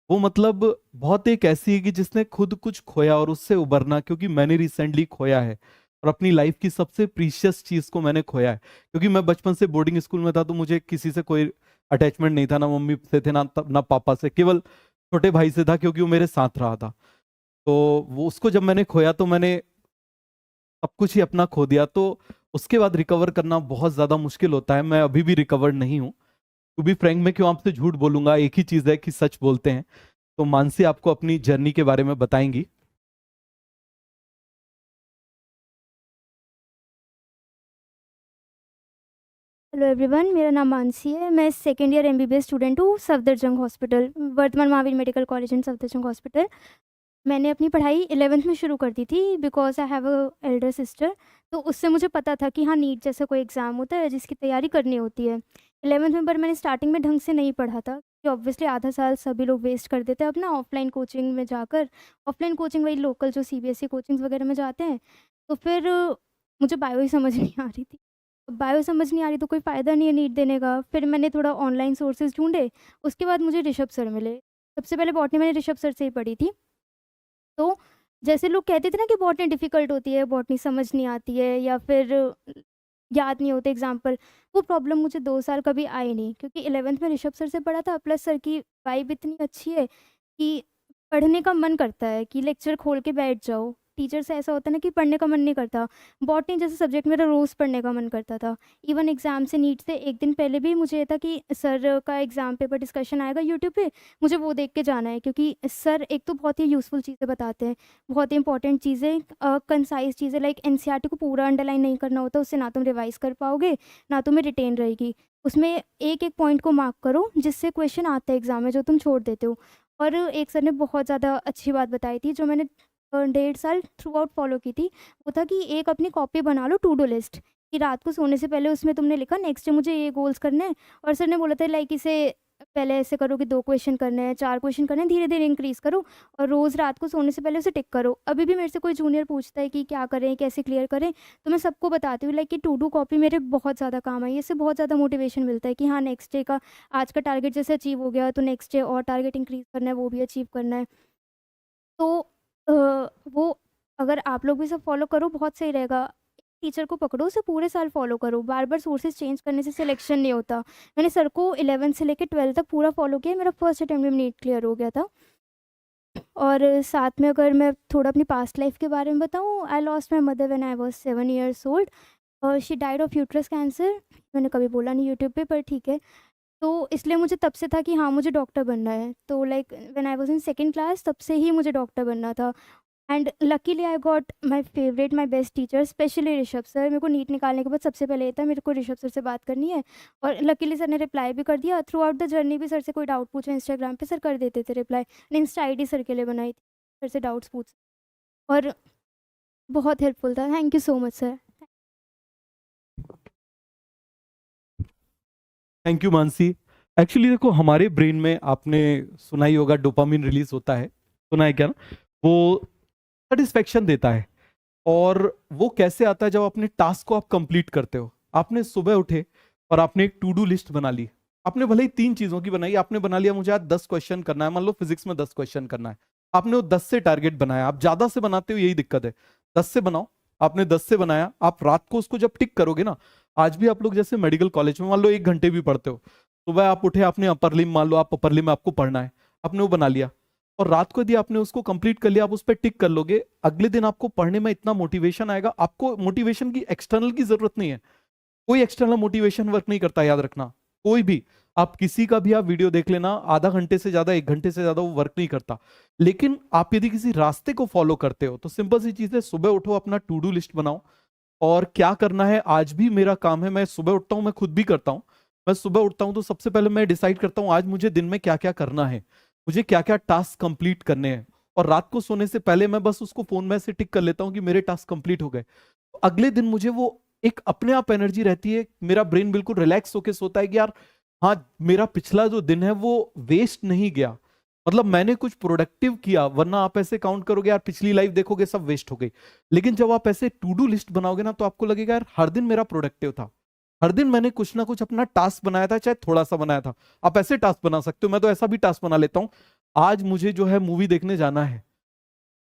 वो मतलब बहुत एक ऐसी है कि जिसने खुद कुछ खोया और उससे उबरना, क्योंकि मैंने रिसेंटली खोया है, और अपनी लाइफ की सबसे प्रीशियस चीज को मैंने खोया है। क्योंकि मैं बचपन से बोर्डिंग स्कूल में था, तो मुझे किसी से कोई अटैचमेंट नहीं था, ना मम्मी से थे, ना पापा से, केवल छोटे भाई से था, क्योंकि वो मेरे साथ रहा था। तो वो उसको जब मैंने खोया तो मैंने सब कुछ ही अपना खो दिया। तो उसके बाद रिकवर करना बहुत ज्यादा मुश्किल होता है। मैं अभी भी रिकवर नहीं हूँ, टू बी फ्रैंक। मैं क्यों आपसे झूठ बोलूंगा, एक ही चीज है कि सच बोलते हैं। तो मानसी आपको अपनी जर्नी के बारे में बताएंगी। हेलो एवरीवन, मेरा नाम मानसी है। मैं सेकेंड ईयर एमबीबीएस स्टूडेंट हूँ Safdarjung hospital, Vardhman Mahavir medical college and Safdarjung hospital. मैंने अपनी पढ़ाई 11th में शुरू कर दी थी, because I have a elder sister. तो उससे मुझे पता था कि हाँ, नीट जैसा कोई एग्ज़ाम होता है जिसकी तैयारी करनी होती है 11th में। पर मैंने स्टार्टिंग में ढंग से नहीं पढ़ा था, कि ऑब्वियसली आधा साल सभी लोग वेस्ट कर देते हैं अपना ऑफलाइन कोचिंग में जाकर। ऑफलाइन कोचिंग वही लोकल जो सीबीएसई कोचिंग्स वगैरह में जाते हैं। तो फिर मुझे बायो ही समझ नहीं आ रही थी। बायो समझ नहीं आ रही तो कोई फ़ायदा नहीं है नीट देने का। फिर मैंने थोड़ा ऑनलाइन सोर्सेज ढूंढे, उसके बाद मुझे ऋषभ सर मिले। सबसे पहले बॉटनी मैंने ऋषभ सर से ही पढ़ी थी। तो जैसे लोग कहते थे ना कि बॉटनी डिफ़िकल्ट होती है, बॉटनी समझ नहीं आती है या फिर याद नहीं होते एग्ज़ाम्पल, वो प्रॉब्लम मुझे 2 साल कभी आई नहीं, क्योंकि 11th में ऋषभ सर से पढ़ा था, प्लस सर की वाइब इतनी अच्छी है कि पढ़ने का मन करता है कि लेक्चर खोल के बैठ जाओ। टीचर से ऐसा होता है ना कि पढ़ने का मन नहीं करता। बॉटनी जैसे सब्जेक्ट मेरा रोज़ पढ़ने का मन करता था। इवन एग्ज़ाम से नीट से 1 दिन पहले भी मुझे ये था कि सर का एग्ज़ाम पेपर डिस्कशन आएगा यूट्यूब पे, मुझे वो देख के जाना है, क्योंकि सर एक तो बहुत ही यूज़फुल चीज़ें बताते हैं, बहुत ही इंपॉर्टेंट चीज़ें, कंसाइज़ चीज़ें, लाइक एनसीईआरटी को पूरा अंडरलाइन नहीं करना होता, उससे ना तुम रिवाइज़ कर पाओगे, ना तुम्हें रिटेन रहेगी। उसमें एक-एक पॉइंट को मार्क करो, जिससे क्वेश्चन आता है एग्ज़ाम में, जो तुम छोड़ देते हो। और एक सर ने बहुत ज़्यादा अच्छी बात बताई थी, जो मैंने 1.5 साल थ्रू आउट फॉलो की थी। वो था कि एक अपनी कॉपी बना लो, टू डू लिस्ट, कि रात को सोने से पहले उसमें तुमने लिखा नेक्स्ट डे मुझे ये गोल्स करने हैं। और सर ने बोला था लाइक इसे पहले ऐसे करो कि 2 क्वेश्चन करने हैं, 4 क्वेश्चन करने हैं, धीरे-धीरे इंक्रीज़ करो और रोज़ रात को सोने से पहले उसे टिक करो। अभी भी मेरे से कोई जूनियर पूछता है कि क्या करें, कैसे क्लियर करें, तो मैं सबको बताती हूँ लाइक कि टू डू कॉपी मेरे बहुत ज़्यादा काम आई है। इससे बहुत ज़्यादा मोटिवेशन मिलता है कि हाँ, नेक्स्ट डे का आज का टारगेट जैसे अचीव हो गया, तो नेक्स्ट डे और टारगेट इंक्रीज़ करना है, वो भी अचीव करना है। तो वो अगर आप लोग भी सब फॉलो करो, बहुत सही रहेगा। टीचर को पकड़ो, उसे पूरे साल फॉलो करो, बार-बार सोर्सेज़ चेंज करने से सिलेक्शन नहीं होता। मैंने सर को 11th से लेके 12th तक पूरा फॉलो किया, मेरा फर्स्ट अटेम्प्ट में नीट क्लियर हो गया था। और साथ में अगर मैं थोड़ा अपनी पास्ट लाइफ के बारे में बताऊँ, I lost my mother when I was 7 years old और she died of uterus cancer. मैंने कभी बोला नहीं यूट्यूब पे, पर ठीक है। तो इसलिए मुझे तब से था कि हाँ, मुझे डॉक्टर बनना है। तो like when I was in second class, तब से ही मुझे डॉक्टर बनना था। And luckily I got my favourite, my best teacher, specially Rishabh sir. मेरे को नीट निकालने के बाद सबसे पहले ये था मेरे को ऋषभ सर से बात करनी है, और लकीली सर ने रिप्लाई भी कर दिया। थ्रू आउट द जर्नी भी सर से कोई डाउट पूछो इंस्टाग्राम पे, सर कर देते थे रिप्लाई। मैंने इंस्टा आईडी सर के लिए बनाई थी, सर से डाउट्स पूछ, और बहुत हेल्पफुल था। Thank you so much sir. Thank you Mansi. Actually देखो, हमारे ब्रेन में आपने सुना ही होगा डोपामिन रिलीज होता है, सुना है क्या ना? वो सेटिस्फेक्शन देता है। और वो कैसे आता है? जब अपने टास्क को आप कंप्लीट करते हो। आपने सुबह उठे और आपने एक टू डू लिस्ट बना ली। आपने भले ही 3 चीजों की बनाई, आपने बना लिया मुझे आज 10 क्वेश्चन करना है, मान लो फिजिक्स में 10 क्वेश्चन करना है, आपने वो 10 से टारगेट बनाया। आप ज्यादा से बनाते हो, यही दिक्कत है। 10 से बनाओ। आपने 10 से बनाया, आप रात को उसको जब टिक करोगे ना, आज भी आप लोग जैसे मेडिकल कॉलेज में मान लो 1 घंटे भी पढ़ते हो, सुबह आप उठे, आपने अपर लिम, मान लो आप अपर लिम में आपको पढ़ना है, आपने वो बना लिया, और रात को यदि आपने उसको कंप्लीट कर लिया, आप उस पर टिक कर लोगे, अगले दिन आपको पढ़ने में इतना मोटिवेशन आएगा। आपको मोटिवेशन की एक्सटर्नल की जरूरत नहीं है, कोई एक्सटर्नल मोटिवेशन वर्क नहीं करता, याद रखना। कोई भी, आप किसी का भी आप वीडियो देख लेना, आधा घंटे से ज्यादा, 1 घंटे से ज्यादा वो वर्क नहीं करता। लेकिन आप यदि किसी रास्ते को फॉलो करते हो, तो सिंपल सी चीज है, सुबह उठो, अपना टू डू लिस्ट बनाओ, और क्या करना है। आज भी मेरा काम है, मैं सुबह उठता हूं, मैं खुद भी करता हूं। मैं सुबह उठता हूं तो सबसे पहले मैं डिसाइड करता हूं आज मुझे दिन में क्या क्या करना है, मुझे क्या क्या टास्क कंप्लीट करने हैं, और रात को सोने से पहले मैं बस उसको फोन में से टिक कर लेता हूं कि मेरे टास्क कंप्लीट हो गए। तो अगले दिन मुझे वो एक अपने आप एनर्जी रहती है, मेरा ब्रेन बिल्कुल रिलैक्स होकर सोता है कि यार हाँ, मेरा पिछला जो दिन है वो वेस्ट नहीं गया, मतलब मैंने कुछ प्रोडक्टिव किया। वरना आप ऐसे काउंट करोगे यार, पिछली लाइफ देखोगे सब वेस्ट हो गई। लेकिन जब आप ऐसे टू डू लिस्ट बनाओगे ना, तो आपको लगेगा यार हर दिन मेरा प्रोडक्टिव था, हर दिन मैंने कुछ ना कुछ अपना टास्क बनाया था, चाहे थोड़ा सा बनाया था। आप ऐसे टास्क बना सकते हो, मैं तो ऐसा भी टास्क बना लेता हूं, आज मुझे जो है मूवी देखने जाना है,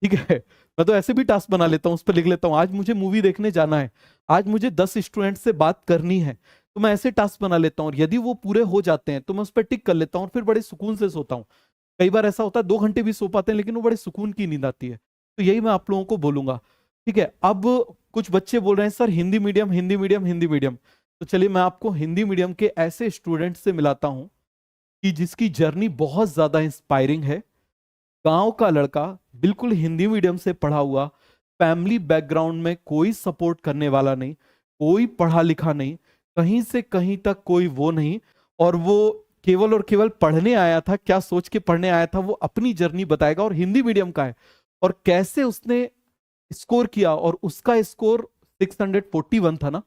ठीक है, मैं तो ऐसे भी टास्क बना लेता हूँ, उस पर लिख लेता हूँ आज मुझे मूवी देखने जाना है, आज मुझे 10 स्टूडेंट से बात करनी है, तो मैं ऐसे टास्क बना लेता हूँ। और यदि वो पूरे हो जाते हैं तो मैं उस पर टिक कर लेता हूँ, और फिर बड़े सुकून से सोता हूँ। कई बार ऐसा होता है 2 घंटे भी सो पाते हैं, लेकिन वो बड़े सुकून की नींद आती है। तो यही मैं आप लोगों को बोलूंगा, ठीक है। अब कुछ बच्चे बोल रहे हैं sir Hindi medium, Hindi medium, Hindi medium. तो चलिए मैं आपको हिंदी मीडियम के ऐसे स्टूडेंट से मिलाता हूं कि जिसकी जर्नी बहुत ज्यादा इंस्पायरिंग है। गांव का लड़का, बिल्कुल हिंदी मीडियम से पढ़ा हुआ, फैमिली बैकग्राउंड में कोई सपोर्ट करने वाला नहीं, कोई पढ़ा लिखा नहीं, कहीं से कहीं तक कोई वो नहीं, और वो केवल और केवल पढ़ने आया था। क्या सोच के पढ़ने आया था, वो अपनी जर्नी बताएगा, और हिंदी मीडियम का है, और कैसे उसने स्कोर किया। और उसका स्कोर 641 था ना,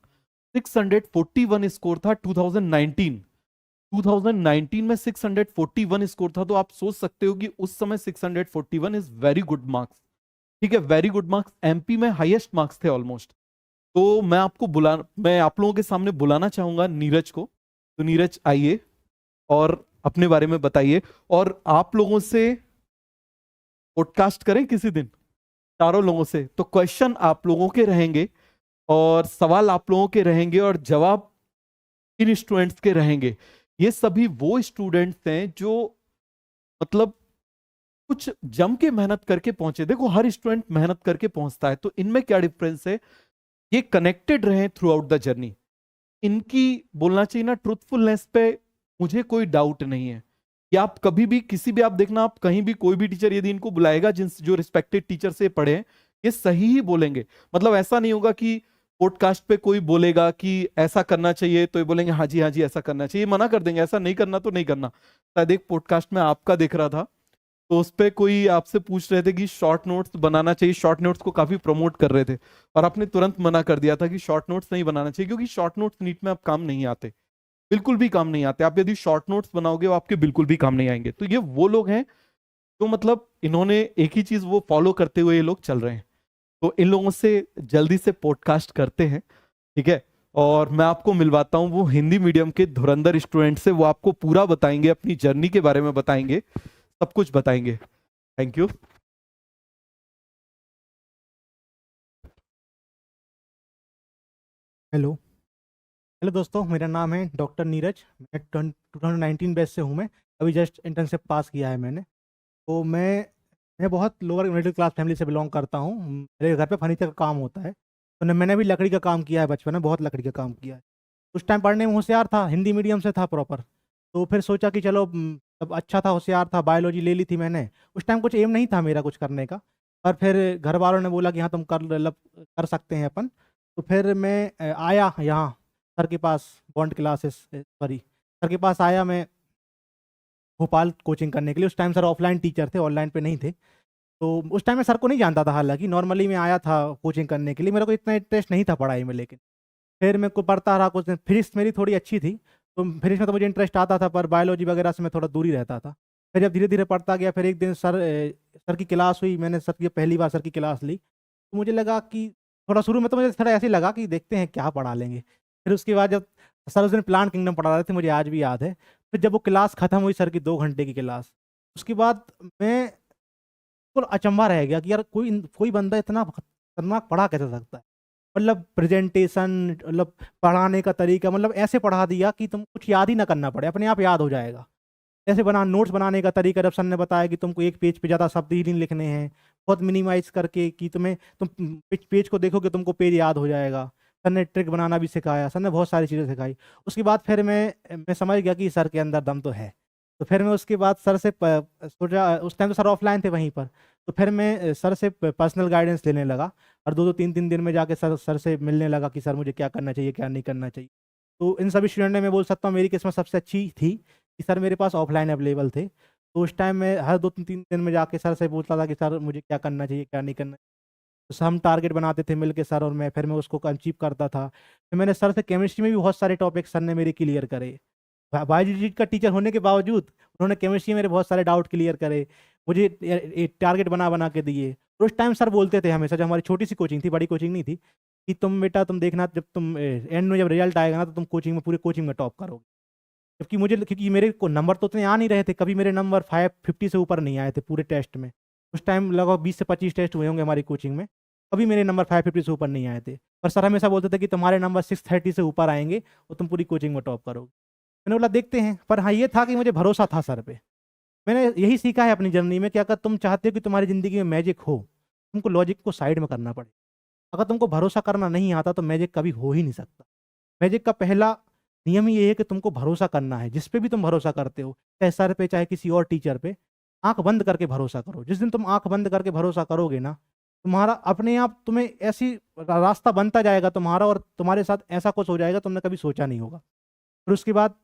641 स्कोर था 2019 में 641 स्कोर था। तो आप सोच सकते हो कि उस समय 641 इज वेरी गुड मार्क्स, ठीक है, वेरी गुड मार्क्स। एमपी में हाईएस्ट मार्क्स थे ऑलमोस्ट। तो मैं आप लोगों के सामने बुलाना चाहूंगा नीरज को। तो नीरज आइए और अपने बारे में बताइए, और आप लोगों से पॉडकास्ट करें किसी दिन। चारों लोगों से। तो क्वेश्चन आप लोगों के रहेंगे और सवाल आप लोगों के रहेंगे और जवाब इन स्टूडेंट्स के रहेंगे। ये सभी वो स्टूडेंट्स हैं जो मतलब कुछ जम के मेहनत करके पहुंचे। देखो हर स्टूडेंट मेहनत करके पहुंचता है, तो इनमें क्या डिफरेंस है, ये कनेक्टेड रहे थ्रू आउट द जर्नी। इनकी बोलना चाहिए ना ट्रूथफुलनेस पे मुझे कोई डाउट नहीं है कि आप कभी भी किसी भी, आप देखना आप कहीं भी कोई भी टीचर यदि इनको बुलाएगा, जिन जो रिस्पेक्टेड टीचर से पढ़े हैं, ये सही ही बोलेंगे। मतलब ऐसा नहीं होगा कि पॉडकास्ट पे कोई बोलेगा कि ऐसा करना चाहिए तो ये बोलेंगे हाँ जी ऐसा करना चाहिए, मना कर देंगे ऐसा नहीं करना तो नहीं करना। शायद एक पॉडकास्ट में आपका देख रहा था, तो उस पे कोई आपसे पूछ रहे थे कि शॉर्ट नोट्स बनाना चाहिए, शॉर्ट नोट्स को काफी प्रमोट कर रहे थे और आपने तुरंत मना कर दिया था कि शॉर्ट नोट्स नहीं बनाना चाहिए, क्योंकि शॉर्ट नोट्स नीट में आप काम नहीं आते, बिल्कुल भी काम नहीं आते। आप यदि शॉर्ट नोट्स बनाओगे वो आपके बिल्कुल भी काम नहीं आएंगे। तो ये वो लोग हैं जो मतलब इन्होंने एक ही चीज वो फॉलो करते हुए ये लोग चल रहे हैं। तो इन लोगों से जल्दी से पॉडकास्ट करते हैं, ठीक है। और मैं आपको मिलवाता हूँ वो हिंदी मीडियम के धुरंधर स्टूडेंट से, वो आपको पूरा बताएंगे, अपनी जर्नी के बारे में बताएंगे, सब कुछ बताएंगे। Thank you. हेलो हेलो दोस्तों, मेरा नाम है डॉक्टर नीरज। मैं 2019 बैच से हूँ। मैं अभी जस्ट इंटर्नशिप पास किया है मैंने। तो मैं बहुत लोअर मिडिल क्लास फैमिली से बिलोंग करता हूँ। मेरे घर पे फर्नीचर का काम होता है, तो मैंने भी लकड़ी का काम किया है बचपन में, बहुत लकड़ी का काम किया है। उस टाइम पढ़ने में होशियार था, हिंदी मीडियम से था प्रॉपर। तो फिर सोचा कि चलो अब अच्छा था, होशियार था, बायोलॉजी ले ली थी मैंने। उस टाइम कुछ एम नहीं था मेरा कुछ करने का, पर फिर घर वालों ने बोला कि हाँ तुम कर सकते हैं अपन। तो फिर मैं आया यहाँ सर के पास, बॉन्ड क्लासेस सॉरी सर के पास आया मैं भोपाल कोचिंग करने के लिए। उस टाइम सर ऑफलाइन टीचर थे, ऑनलाइन पे नहीं थे। तो उस टाइम मैं सर को नहीं जानता था, हालांकि नॉर्मली मैं आया था कोचिंग करने के लिए। मेरे को इतना इंटरेस्ट नहीं था पढ़ाई में, लेकिन फिर मैं को पढ़ता रहा। कुछ फिजिक्स मेरी थोड़ी अच्छी थी, तो फिजिक्स में तो मुझे इंटरेस्ट आता था, पर बायोलॉजी वगैरह से मैं थोड़ा दूरी रहता था। फिर जब धीरे धीरे पढ़ता गया, फिर एक दिन सर की क्लास हुई, मैंने सर की पहली बार सर की क्लास ली। तो मुझे लगा कि थोड़ा शुरू में तो मुझे थोड़ा ऐसे ही लगा कि देखते हैं क्या पढ़ा लेंगे। फिर उसके बाद जब सर उस दिन प्लांट किंगडम पढ़ा रहे थे, मुझे आज भी याद है। फिर जब वो क्लास खत्म हुई सर की 2 घंटे की क्लास, उसके बाद मैं बिल्कुल अचंभा रह गया कि यार कोई बंदा इतना खतरनाक पढ़ा कैसे सकता है। मतलब प्रेजेंटेशन, मतलब पढ़ाने का तरीका, मतलब ऐसे पढ़ा दिया कि तुम कुछ याद ही ना करना पड़े, अपने आप याद हो जाएगा। ऐसे नोट्स बनाने का तरीका जब सर ने बताया कि तुमको एक पेज पे ज़्यादा शब्द ही नहीं लिखने हैं, बहुत मिनिमाइज करके कि तुम पेज को देखोगे तुमको पेज याद हो जाएगा। सर ने ट्रिक बनाना भी सिखाया, सर ने बहुत सारी चीज़ें सिखाई। उसके बाद फिर मैं समझ गया कि सर के अंदर दम तो है। तो फिर मैं उसके बाद सर से सोचा, उस टाइम तो सर ऑफलाइन थे वहीं पर, तो फिर मैं सर से पर्सनल गाइडेंस लेने लगा। और 2-3 दिन में जाके सर से मिलने लगा कि सर मुझे क्या करना चाहिए, क्या नहीं करना चाहिए। तो इन सभी स्टूडेंट में मैं बोल सकता हूँ मेरी किस्मत सबसे अच्छी थी कि सर मेरे पास ऑफलाइन अवेलेबल थे। तो उस टाइम मैं हर 2-3 दिन में जाके सर से पूछता था कि सर मुझे क्या करना चाहिए, क्या नहीं करना चाहिए। तो हम टारगेट बनाते थे मिलके सर और मैं, फिर मैं उसको अचीव करता था। फिर मैंने सर से केमिस्ट्री में भी बहुत सारे टॉपिक सर ने मेरे क्लियर करे। बायोलॉजी का टीचर होने के बावजूद उन्होंने केमिस्ट्री में मेरे बहुत सारे डाउट क्लियर करे, मुझे टारगेट बना के दिए। और उस टाइम सर बोलते थे हमेशा, जब हमारी छोटी सी कोचिंग थी, बड़ी कोचिंग नहीं थी, कि तुम बेटा तुम देखना, जब तुम एंड में जब रिजल्ट आएगा ना, तो तुम कोचिंग में, पूरे कोचिंग में टॉप करोगे। जबकि क्योंकि मेरे को नंबर तो उतने आ नहीं रहे थे, कभी मेरे नंबर 550 से ऊपर नहीं आए थे पूरे टेस्ट में। उस टाइम लगभग 20 से 25 टेस्ट हुए होंगे हमारी कोचिंग में, कभी मेरे नंबर 550 से ऊपर नहीं आए थे। पर सर हमेशा बोलते थे कि तुम्हारे नंबर 630 से ऊपर आएंगे और तुम पूरी कोचिंग में टॉप करोगे। मैंने बोला देखते हैं। पर हाँ, ये था कि मुझे भरोसा था सर पे। मैंने यही सीखा है अपनी जर्नी में कि अगर तुम चाहते हो कि तुम्हारी ज़िंदगी में मैजिक हो, तुमको लॉजिक को साइड में करना पड़े। अगर तुमको भरोसा करना नहीं आता तो मैजिक कभी हो ही नहीं सकता। मैजिक का पहला नियम ही ये है कि तुमको भरोसा करना है। जिस पे भी तुम भरोसा करते हो, चाहे सर पे, चाहे किसी और टीचर पे, आंख बंद करके भरोसा करो। जिस दिन तुम आंख बंद करके भरोसा करोगे ना, तुम्हारा अपने आप तुम्हें ऐसी रास्ता बनता जाएगा तुम्हारा, और तुम्हारे साथ ऐसा कुछ हो जाएगा तुमने कभी सोचा नहीं होगा। फिर उसके बाद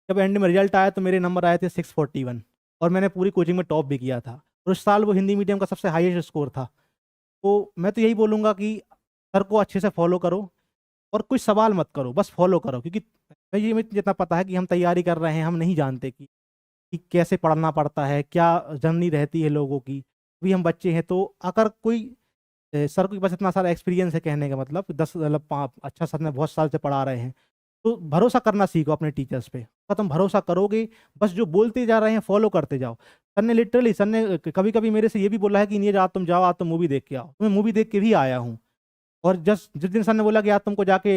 जब एंड में रिजल्ट आया तो मेरे नंबर आए थे 641, और मैंने पूरी कोचिंग में टॉप भी किया था। और उस साल वो हिंदी मीडियम का सबसे हाईएस्ट स्कोर था। तो मैं तो यही बोलूँगा कि सर को अच्छे से फॉलो करो और कुछ सवाल मत करो, बस फॉलो करो। क्योंकि मुझे जितना पता है कि हम तैयारी कर रहे हैं, हम नहीं जानते कि कैसे पढ़ना पड़ता है, क्या जर्नी रहती है लोगों की। अभी हम बच्चे हैं, तो अगर कोई सर को बस इतना सारा एक्सपीरियंस है, कहने का मतलब 10 मतलब अच्छा सर ने बहुत साल से पढ़ा रहे हैं, तो भरोसा करना सीखो अपने टीचर्स पे। उसका तुम भरोसा करोगे, बस जो बोलते जा रहे हैं फॉलो करते जाओ। सर ने कभी कभी मेरे से ये भी बोला है कि नहीं आज तुम जाओ, आज तुम मूवी देख के आओ। तो मैं मूवी देख के भी आया हूँ। और जिस दिन सर ने बोला कि आज तुमको जाके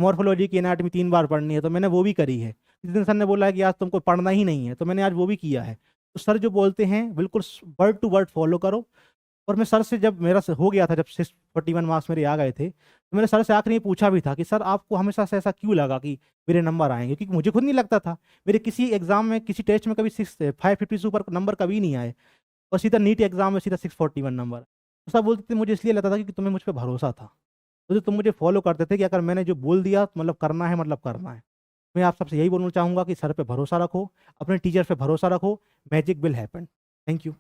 मॉर्फोलॉजी की एनाटॉमी 3 बार पढ़नी है, तो मैंने वो भी करी है। जिस दिन सर ने बोला है कि आज तुमको पढ़ना ही नहीं है, तो मैंने आज वो भी किया है। तो सर जो बोलते हैं बिल्कुल वर्ड टू वर्ड फॉलो करो। और मैं सर से जब मेरा हो गया था, जब 641 मार्क्स मेरे आ गए थे, तो मैंने सर से आखिर ये पूछा भी था कि सर आपको हमेशा से ऐसा क्यों लगा कि मेरे नंबर आएंगे, क्योंकि मुझे खुद नहीं लगता था। मेरे किसी एग्जाम में, किसी टेस्ट में कभी 550 से ऊपर नंबर कभी नहीं आए, और सीधा नीट एग्जाम में सीधा 641 नंबर। तो सब बोलते थे, मुझे इसलिए लगता था कि तुम्हें मुझ पर भरोसा था, तो तुम मुझे फॉलो करते थे कि अगर मैंने जो बोल दिया तो मतलब करना है, मतलब करना है। मैं आप सबसे यही बोलना चाहूँगा कि सर पे भरोसा रखो, अपने टीचर पे भरोसा रखो, magic will happen. Thank you.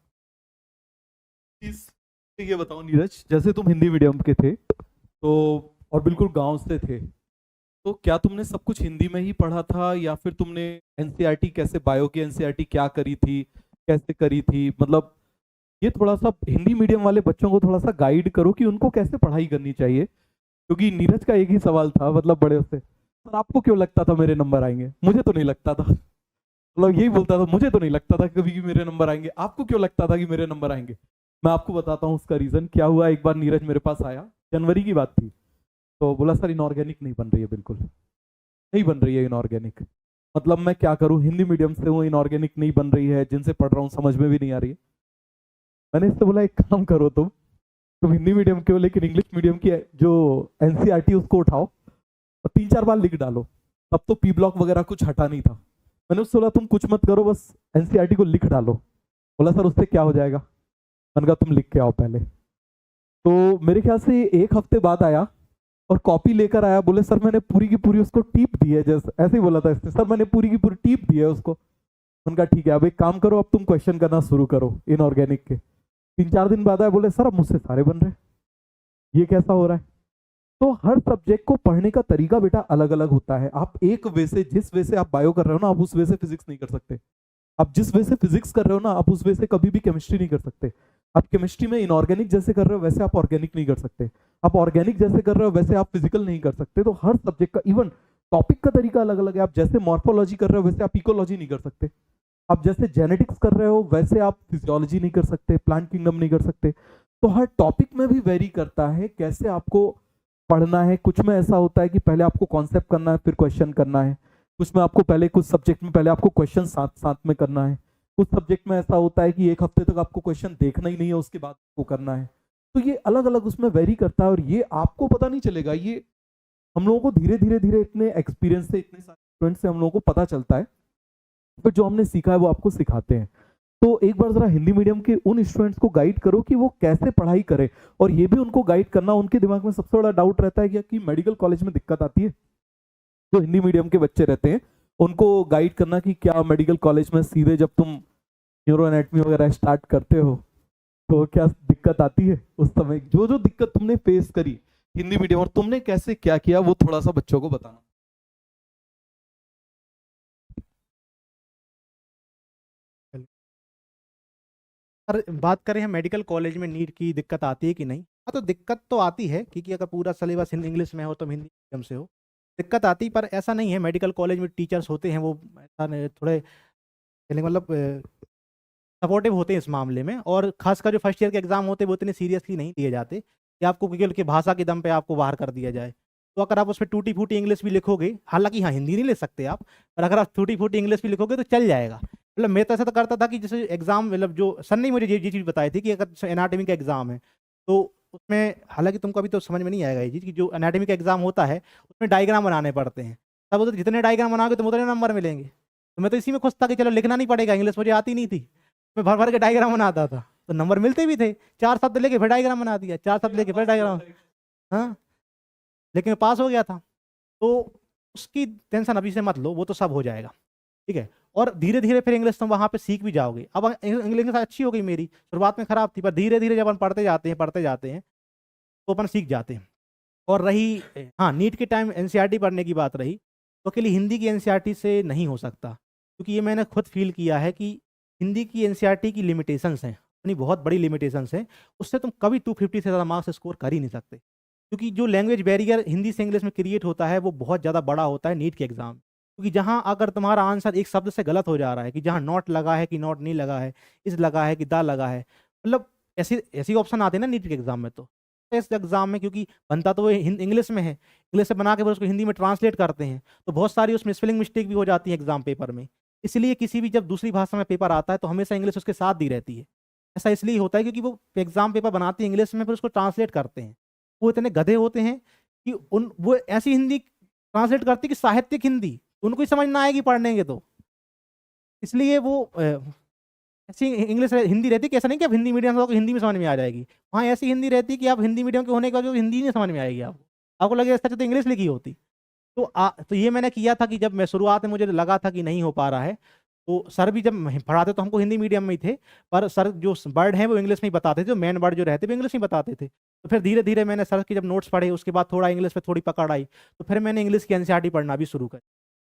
ये बताओ नीरज, जैसे तुम हिंदी मीडियम के थे तो और बिल्कुल गांव से थे, तो क्या तुमने सब कुछ हिंदी में ही पढ़ा था, या फिर तुमने एनसीईआरटी कैसे, बायो की एनसीईआरटी क्या करी थी, कैसे करी थी? मतलब ये थोड़ा सा हिंदी मीडियम वाले बच्चों को थोड़ा सा गाइड करो कि उनको कैसे पढ़ाई करनी चाहिए। क्योंकि नीरज का एक ही सवाल था, मतलब बड़े से, सर आपको क्यों लगता था मेरे नंबर आएंगे? मुझे तो नहीं लगता था। मतलब यही बोलता था, मुझे तो नहीं लगता था कभी कि मेरे नंबर आएंगे, आपको क्यों लगता था कि मेरे नंबर आएंगे? मैं आपको बताता हूँ उसका रीजन क्या हुआ। एक बार नीरज मेरे पास आया, जनवरी की बात थी, तो बोला सर इनऑर्गेनिक नहीं बन रही है, बिल्कुल नहीं बन रही है इनऑर्गेनिक। मतलब मैं क्या करूँ, हिंदी मीडियम से हूँ, इनऑर्गेनिक नहीं बन रही है, जिनसे पढ़ रहा हूँ समझ में भी नहीं आ रही है। मैंने इससे बोला एक काम करो, तुम हिंदी मीडियम के हो, लेकिन इंग्लिश मीडियम की जो एनसीईआरटी उसको उठाओ और 3-4 बार लिख डालो। तब तो पी ब्लॉक वगैरह कुछ हटा नहीं था। मैंने उससे बोला तुम कुछ मत करो, बस एनसीईआरटी को लिख डालो। बोला सर उससे क्या हो जाएगा? मैंने कहा तुम लिख के आओ पहले। तो मेरे ख्याल से 1 हफ्ते बाद आया और कॉपी लेकर आया। बोले सर मैंने पूरी की पूरी उसको टीप दी है, जैसे ऐसे ही बोला था इसने, सर मैंने पूरी की पूरी टीप दी है उसको। उनका ठीक है, अब एक काम करो, अब तुम क्वेश्चन करना शुरू करो इनऑर्गेनिक के। 3-4 दिन बाद आए, बोले सर अब मुझसे सारे बन रहे, ये कैसा हो रहा है? तो हर सब्जेक्ट को पढ़ने का तरीका बेटा अलग अलग होता है। आप एक वे से, जिस वे से आप बायो कर रहे हो ना, आप उस वे से फिजिक्स नहीं कर सकते। आप जिस वे से फिजिक्स कर रहे हो ना, आप उस वे से कभी भी केमिस्ट्री नहीं कर सकते। आप केमिस्ट्री में इनऑर्गेनिक जैसे कर रहे हो, वैसे आप ऑर्गेनिक नहीं कर सकते। आप ऑर्गेनिक जैसे कर रहे हो, वैसे आप फिजिकल नहीं कर सकते। तो हर सब्जेक्ट का, इवन टॉपिक का तरीका अलग अलग है। आप जैसे मॉर्फोलॉजी कर रहे हो, वैसे आप इकोलॉजी नहीं कर सकते। आप जैसे जेनेटिक्स कर रहे हो, वैसे आप फिजियोलॉजी नहीं कर सकते, प्लांट किंगडम नहीं कर सकते। तो हर टॉपिक में भी वेरी करता है कैसे आपको पढ़ना है। कुछ में ऐसा होता है कि पहले आपको कॉन्सेप्ट करना है, फिर क्वेश्चन करना है। कुछ में आपको पहले, कुछ सब्जेक्ट में पहले आपको क्वेश्चन साथ साथ में करना है। कुछ सब्जेक्ट में ऐसा होता है कि 1 हफ्ते तक आपको क्वेश्चन देखना ही नहीं है, उसके बाद आपको करना है। तो ये अलग अलग उसमें वेरी करता है, और ये आपको पता नहीं चलेगा। ये हम लोगों को धीरे धीरे धीरे इतने एक्सपीरियंस से, इतने सारे स्टूडेंट से हम लोगों को पता चलता है। फिर जो हमने सीखा है वो आपको सिखाते हैं। तो एक बार जरा हिंदी मीडियम के उन स्टूडेंट्स को गाइड करो कि वो कैसे पढ़ाई करें, और ये भी उनको गाइड करना। उनके दिमाग में सबसे बड़ा डाउट रहता है कि मेडिकल कॉलेज में दिक्कत आती है। जो हिंदी मीडियम के बच्चे रहते हैं उनको गाइड करना कि क्या मेडिकल कॉलेज में सीधे जब तुम न्यूरो एनाटमी वगैरह स्टार्ट करते हो तो क्या दिक्कत आती है। उस समय जो जो दिक्कत तुमने फेस करी हिंदी मीडियम, और तुमने कैसे क्या किया, वो थोड़ा सा बच्चों को बताना। अगर बात करें हम मेडिकल कॉलेज में नीट की दिक्कत आती है कि नहीं, हाँ तो दिक्कत तो आती है, क्योंकि अगर पूरा सिलेबस हिंदी इंग्लिश में हो तो हिंदी मीडियम से हो, दिक्कत आती। पर ऐसा नहीं है, मेडिकल कॉलेज में टीचर्स होते हैं, वो ऐसा थोड़े मतलब सपोर्टिव होते हैं इस मामले में। और खासकर जो फर्स्ट ईयर के एग्जाम होते हैं वो इतने सीरियसली नहीं लिए जाते कि आपको केवल के भाषा के दम पे आपको बाहर कर दिया जाए। तो अगर आप उस पर टूटी फूटी इंग्लिश भी लिखोगे, हालांकि हाँ हिंदी नहीं लिख सकते आप, पर अगर आप टूटी फूटी इंग्लिश भी लिखोगे तो चल जाएगा। मतलब मैं तो ऐसा तो करता था कि जैसे एग्जाम, मतलब जो सर ने मुझे ये चीज़ बताई थी कि अगर एनाटॉमी का एग्जाम है तो उसमें, हालांकि तुमको अभी तो समझ में नहीं आएगा ये चीज़ कि जो एनाटॉमी का एग्जाम होता है उसमें डायग्राम बनाने पड़ते हैं। तब उधर जितने डायग्राम बनाओगे तुम उतने नंबर मिलेंगे। तो मैं तो इसी में खुश था कि चलो लिखना नहीं पड़ेगा, इंग्लिश मुझे आती नहीं थी, मैं भर भर के डायग्राम बनाता था तो नंबर मिलते भी थे। 4 शब्द लेके फिर डायग्राम बना दिया, 4 शब्द लेके फिर डायग्राम, हाँ, लेकिन मैं पास हो गया था। तो उसकी टेंशन अभी से मत लो, वो तो सब हो जाएगा, ठीक है। और धीरे धीरे फिर इंग्लिश तुम वहाँ पे सीख भी जाओगे। अब इंग्लिश अच्छी हो गई मेरी, शुरुआत में खराब थी, पर धीरे धीरे जब हम पढ़ते जाते हैं तो अपन सीख जाते हैं। और रही हाँ नीट के टाइम एनसीईआरटी पढ़ने की बात रही, तो अकेली हिंदी की एनसीईआरटी से नहीं हो सकता, क्योंकि ये मैंने खुद फील किया है कि हिंदी की एनसीईआरटी की लिमिटेशंस हैं, अपनी बहुत बड़ी लिमिटेशंस हैं। उससे तुम कभी 250 से ज़्यादा मार्क्स स्कोर कर ही नहीं सकते, क्योंकि जो लैंग्वेज बैरियर हिंदी से इंग्लिश में क्रिएट होता है वो बहुत ज़्यादा बड़ा होता है नीट के एग्ज़ाम। क्योंकि जहाँ अगर तुम्हारा आंसर एक शब्द से गलत हो जा रहा है कि जहाँ नॉट लगा है कि नॉट नहीं लगा है, इस लगा है कि दा लगा है, मतलब ऐसी ऐसी ऑप्शन आते हैं ना नीट के एग्जाम में। तो इस एग्जाम में क्योंकि बनता तो वो इंग्लिश में है, इंग्लिश से बना के फिर उसको हिंदी में ट्रांसलेट करते हैं, तो बहुत सारी उसमें स्पेलिंग मिस्टेक भी हो जाती है एग्जाम पेपर में। इसलिए किसी भी जब दूसरी भाषा में पेपर आता है तो हमेशा इंग्लिश उसके साथ दी रहती है। ऐसा इसलिए होता है क्योंकि वो एग्जाम पेपर बनाते हैं इंग्लिश में, फिर उसको ट्रांसलेट करते हैं। वो इतने गधे होते हैं कि वो ऐसी हिंदी ट्रांसलेट करते हैं कि साहित्यिक हिंदी उनको ही समझ ना आएगी पढ़ने तो। इसलिए वो ऐसी इंग्लिश हिंदी रहती है कि ऐसा नहीं कि आप हिंदी मीडियम से हो तो हिंदी में समझ में आ जाएगी। वहाँ ऐसी हिंदी रहती है कि आप हिंदी मीडियम के होने के बाद हिंदी नहीं समझ में आएगी आपको लगेगा इससे अच्छा तो इंग्लिश लिखी होती। तो ये मैंने किया था कि जब मैं शुरुआत में मुझे लगा था कि नहीं हो पा रहा है, तो सर भी जब पढ़ाते तो हमको हिंदी मीडियम में ही थे, पर सर जो वर्ड हैं वो इंग्लिश में ही बताते थे, जो मेन वर्ड जो रहते वो इंग्लिश में बताते थे। तो फिर धीरे धीरे मैंने सर की जब नोट्स पढ़े उसके बाद थोड़ा इंग्लिश पे थोड़ी पकड़ आई, तो फिर मैंने इंग्लिश की एनसीईआरटी पढ़ना भी शुरू करी।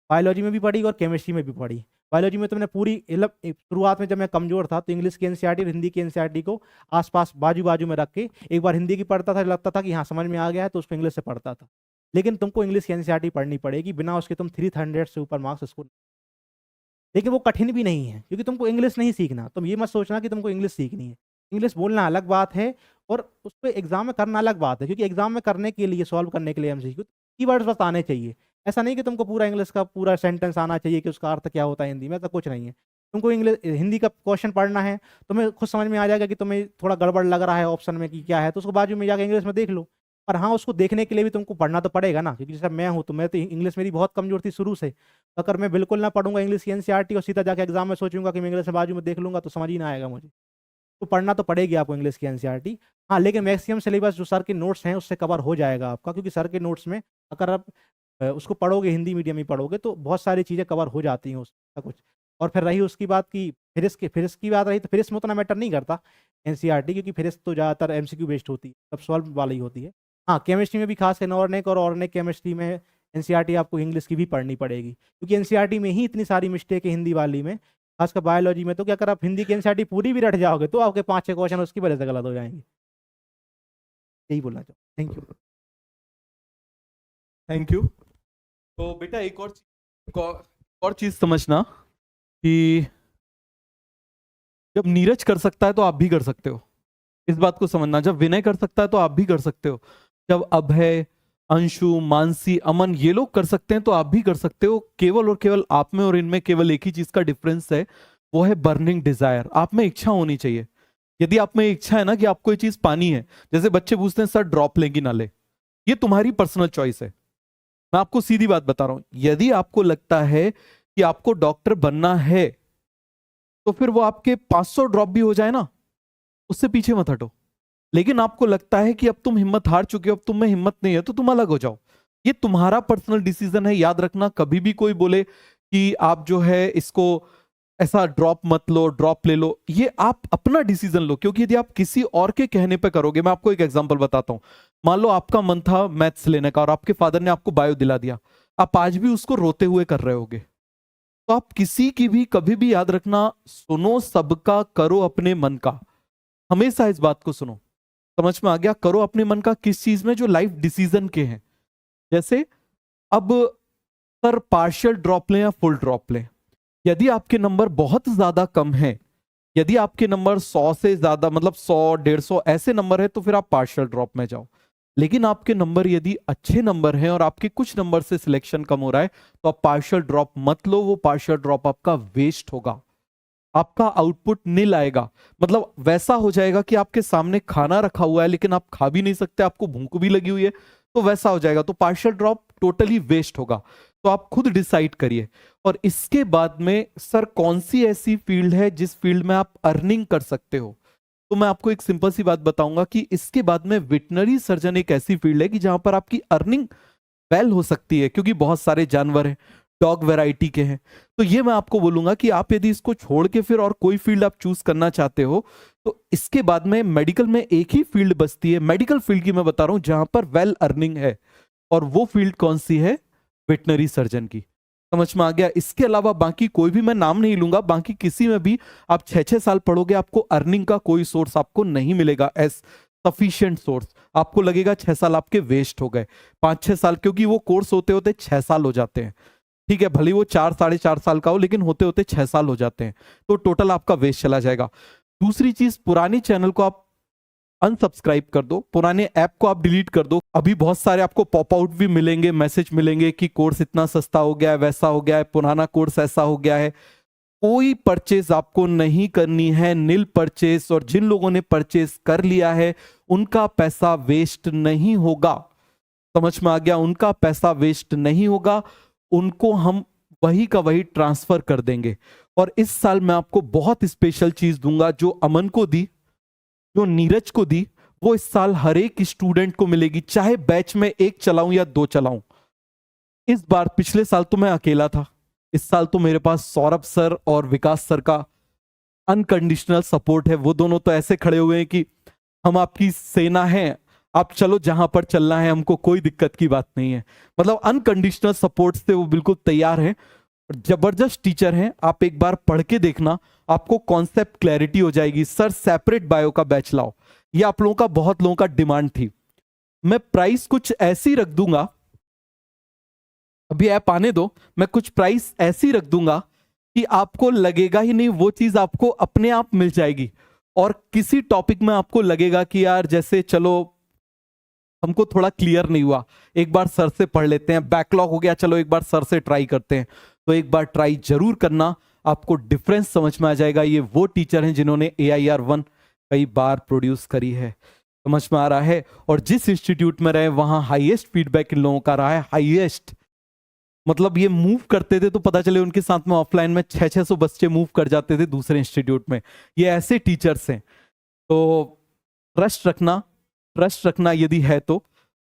बायोलॉजी में भी पढ़ी और केमिस्ट्री में भी पढ़ी। बायोलॉजी में तो मैंने पूरी मतलब शुरुआत में जब मैं कमज़ोर था तो इंग्लिश की एनसीईआरटी और हिंदी की एनसीईआरटी को आसपास बाजू बाजू में रख के एक बार हिंदी की पढ़ता था, लगता था कि हाँ समझ में आ गया है, तो उसको इंग्लिश से पढ़ता था। लेकिन तुमको इंग्लिश की एनसीईआरटी पढ़नी पड़ेगी, बिना उसके तुम 300 से ऊपर मार्क्स उसको। लेकिन वो कठिन भी नहीं है क्योंकि तुमको इंग्लिश नहीं सीखना। तुम ये मत सोचना कि तुमको इंग्लिश सीखनी है। इंग्लिश बोलना अलग बात है और उस पर एग्जाम में करना अलग बात है, क्योंकि एग्जाम में करने के लिए, सॉल्व करने के लिए एमसीक्यू कीवर्ड्स बस आने चाहिए। ऐसा नहीं कि तुमको पूरा इंग्लिश का पूरा सेंटेंस आना चाहिए कि उसका अर्थ क्या होता है हिंदी में, ऐसा कुछ नहीं है। तुमको इंग्लिश हिंदी का क्वेश्चन पढ़ना है, तुम्हें खुद समझ में आ जाएगा कि तुम्हें थोड़ा गड़बड़ लग रहा है ऑप्शन में कि क्या है, तो उसको बाजू में जाकर इंग्लिश में देख लो। पर हाँ, उसको देखने के लिए भी तुमको पढ़ना तो पड़ेगा ना, क्योंकि जैसे मैं हूँ तो मैं तो इंग्लिश मेरी बहुत कमजोर थी शुरू से। तो अगर मैं बिल्कुल ना पढ़ूंगा इंग्लिश की एनसीईआरटी और सीधा जाके एग्जाम में सोचूंगा कि मैं इंग्लिश में बाजू में देख लूंगा, तो समझ ही ना आएगा मुझे। तो पढ़ना तो पड़ेगी आपको इंग्लिश की एनसीईआरटी। हाँ, लेकिन मैक्सिमम सिलेबस जो सर के नोट्स हैं उससे कवर हो जाएगा आपका, क्योंकि सर के नोट्स में अगर आप उसको पढ़ोगे, हिंदी मीडियम में पढ़ोगे, तो बहुत सारी चीज़ें कवर हो जाती हैं उसका कुछ। और फिर रही उसकी बात की फिरिस की बात रही, तो फिरिस में उतना मैटर नहीं करता एनसीईआरटी, क्योंकि फिरिस तो ज़्यादातर एमसीक्यू बेस्ड होती है, सब सॉल्व वाली होती है। हाँ, केमिस्ट्री में भी खास इनऑर्गेनिक और ऑर्गेनिक केमिस्ट्री में एनसीईआरटी आपको इंग्लिश की भी पढ़नी पड़ेगी, क्योंकि एनसीईआरटी में ही इतनी सारी मिस्टेक है हिंदी वाली में, खासकर बायोलॉजी में। तो क्या, अगर आप हिंदी की एनसीईआरटी पूरी भी रट जाओगे तो आपके 5-6 क्वेश्चन उसकी वजह से गलत हो जाएंगे। यही बोलना चाहूँ। Thank you. Thank you. तो बेटा एक और चीज समझना कि जब नीरज कर सकता है तो आप भी कर सकते हो, इस बात को समझना। जब विनय कर सकता है तो आप भी कर सकते हो। जब अभय, अंशु, मानसी, अमन ये लोग कर सकते हैं तो आप भी कर सकते हो। केवल और केवल आप में और इनमें केवल एक ही चीज का डिफरेंस है, वो है बर्निंग डिजायर। आप में इच्छा होनी चाहिए। यदि आप में इच्छा है ना कि आपको ये चीज पानी है, जैसे बच्चे पूछते हैं सर ड्रॉप लें कि ना ले, ये तुम्हारी पर्सनल चॉइस है। मैं आपको सीधी बात बता रहा हूं, यदि आपको लगता है कि आपको डॉक्टर बनना है तो फिर वो आपके 500 ड्रॉप भी हो जाए ना, उससे पीछे मत हटो। लेकिन आपको लगता है कि अब तुम हिम्मत हार चुके हो, अब तुम में हिम्मत नहीं है, तो तुम अलग हो जाओ। ये तुम्हारा पर्सनल डिसीजन है। याद रखना, कभी भी कोई बोले कि आप जो है इसको ऐसा ड्रॉप मत लो, ड्रॉप ले लो, ये आप अपना डिसीजन लो। क्योंकि यदि आप किसी और के कहने पे करोगे, मैं आपको एक एग्जांपल बताता हूं। मान लो आपका मन था मैथ्स लेने का और आपके फादर ने आपको बायो दिला दिया, आप आज भी उसको रोते हुए कर रहे होगे। तो आप किसी की भी कभी भी याद रखना, सुनो सबका, करो अपने मन का। हमेशा इस बात को सुनो। समझ में आ गया? करो अपने मन का किस चीज में? जो लाइफ डिसीजन के हैं। जैसे अब सर पार्शियल ड्रॉप लें या फुल ड्रॉप लें, यदि आपके नंबर बहुत ज्यादा कम है, यदि आपके नंबर 100 से ज्यादा, मतलब 100, 150 ऐसे नंबर है, तो फिर आप पार्शियल ड्रॉप में जाओ। लेकिन आपके नंबर यदि अच्छे नंबर हैं और आपके कुछ नंबर से सिलेक्शन कम हो रहा है, तो आप पार्शियल ड्रॉप मत लो। वो पार्शियल ड्रॉप आपका वेस्ट होगा, आपका आउटपुट नील आएगा। मतलब वैसा हो जाएगा कि आपके सामने खाना रखा हुआ है लेकिन आप खा भी नहीं सकते, आपको भूख भी लगी हुई है, तो वैसा हो जाएगा। तो पार्शियल ड्रॉप टोटली वेस्ट होगा। तो आप खुद डिसाइड करिए। और इसके बाद में सर कौन सी ऐसी फील्ड है जिस फील्ड में आप अर्निंग कर सकते हो, तो मैं आपको एक सिंपल सी बात बताऊंगा कि इसके बाद में वेटनरी सर्जन एक ऐसी फील्ड है कि जहां पर आपकी अर्निंग वेल हो सकती है, क्योंकि बहुत सारे जानवर हैं, डॉग वैरायटी के हैं। तो ये मैं आपको बोलूंगा कि आप यदि इसको छोड़ के फिर और कोई फील्ड आप चूज करना चाहते हो, तो इसके बाद में मेडिकल में एक ही फील्ड बचती है, मेडिकल फील्ड की मैं बता रहा हूं, जहां पर वेल अर्निंग है। और वो फील्ड कौन सी है? वेटनरी सर्जन की। समझ में आ गया? इसके अलावा बाकी कोई भी मैं नाम नहीं लूंगा, बाकी किसी में भी आप 6-6 साल पढ़ोगे, आपको अर्निंग का कोई सोर्स आपको नहीं मिलेगा एज सफिशिएंट सोर्स। आपको लगेगा 6 साल आपके वेस्ट हो गए, 5-6 साल, क्योंकि वो कोर्स होते होते 6 साल हो जाते हैं। ठीक है, भले वो 4-4.5 साल का हो, लेकिन होते होते 6 साल हो जाते हैं, तो टोटल आपका वेस्ट चला जाएगा। दूसरी चीज, पुराने चैनल को आप अनसब्सक्राइब कर दो, पुराने ऐप को आप डिलीट कर दो। अभी बहुत सारे आपको पॉप आउट भी मिलेंगे, मैसेज मिलेंगे कि कोर्स इतना सस्ता हो गया है, वैसा हो गया है, पुराना कोर्स ऐसा हो गया है। कोई परचेज आपको नहीं करनी है, नील परचेज। और जिन लोगों ने परचेज कर लिया है उनका पैसा वेस्ट नहीं होगा, समझ में आ गया? उनका पैसा वेस्ट नहीं होगा, उनको हम वही का वही ट्रांसफर कर देंगे। और इस साल मैं आपको बहुत स्पेशल चीज दूंगा, जो अमन को दी, जो नीरज को दी, वो इस साल हर एक स्टूडेंट को मिलेगी, चाहे बैच में 1 चलाऊं या 2 चलाऊं। इस बार, पिछले साल तो मैं अकेला था, इस साल तो मेरे पास सौरभ सर और विकास सर का अनकंडीशनल सपोर्ट है। वो दोनों तो ऐसे खड़े हुए हैं कि हम आपकी सेना हैं, आप चलो जहां पर चलना है, हमको कोई दिक्कत की बात नहीं है। मतलब अनकंडीशनल सपोर्ट से वो बिल्कुल तैयार हैं, जबरदस्त टीचर हैं। आप एक बार पढ़ के देखना, आपको कॉन्सेप्ट क्लैरिटी हो जाएगी। सर सेपरेट बायो का बैच लाओ, ये आप लोगों का, बहुत लोगों का डिमांड थी। मैं प्राइस कुछ ऐसी रख दूंगा, अभी ऐप आने दो, मैं कुछ प्राइस ऐसी रख दूंगा कि आपको लगेगा ही नहीं, वो चीज आपको अपने आप मिल जाएगी। और किसी टॉपिक में आपको लगेगा कि यार जैसे चलो हमको थोड़ा क्लियर नहीं हुआ, एक बार सर से पढ़ लेते हैं, बैकलॉग हो गया, चलो एक बार सर से ट्राई करते हैं, तो एक बार ट्राई जरूर करना, आपको डिफरेंस समझ में आ जाएगा। ये वो टीचर हैं जिन्होंने AIR-1 कई बार प्रोड्यूस करी है, समझ में आ रहा है? और जिस इंस्टीट्यूट में रहे वहां हाईएस्ट फीडबैक इन लोगों का रहा है, हाईएस्ट। मतलब ये मूव करते थे तो पता चले उनके साथ में ऑफलाइन में 600-600 बच्चे मूव कर जाते थे दूसरे इंस्टीट्यूट में। ये ऐसे टीचर्स हैं, तो ट्रस्ट रखना यदि है तो।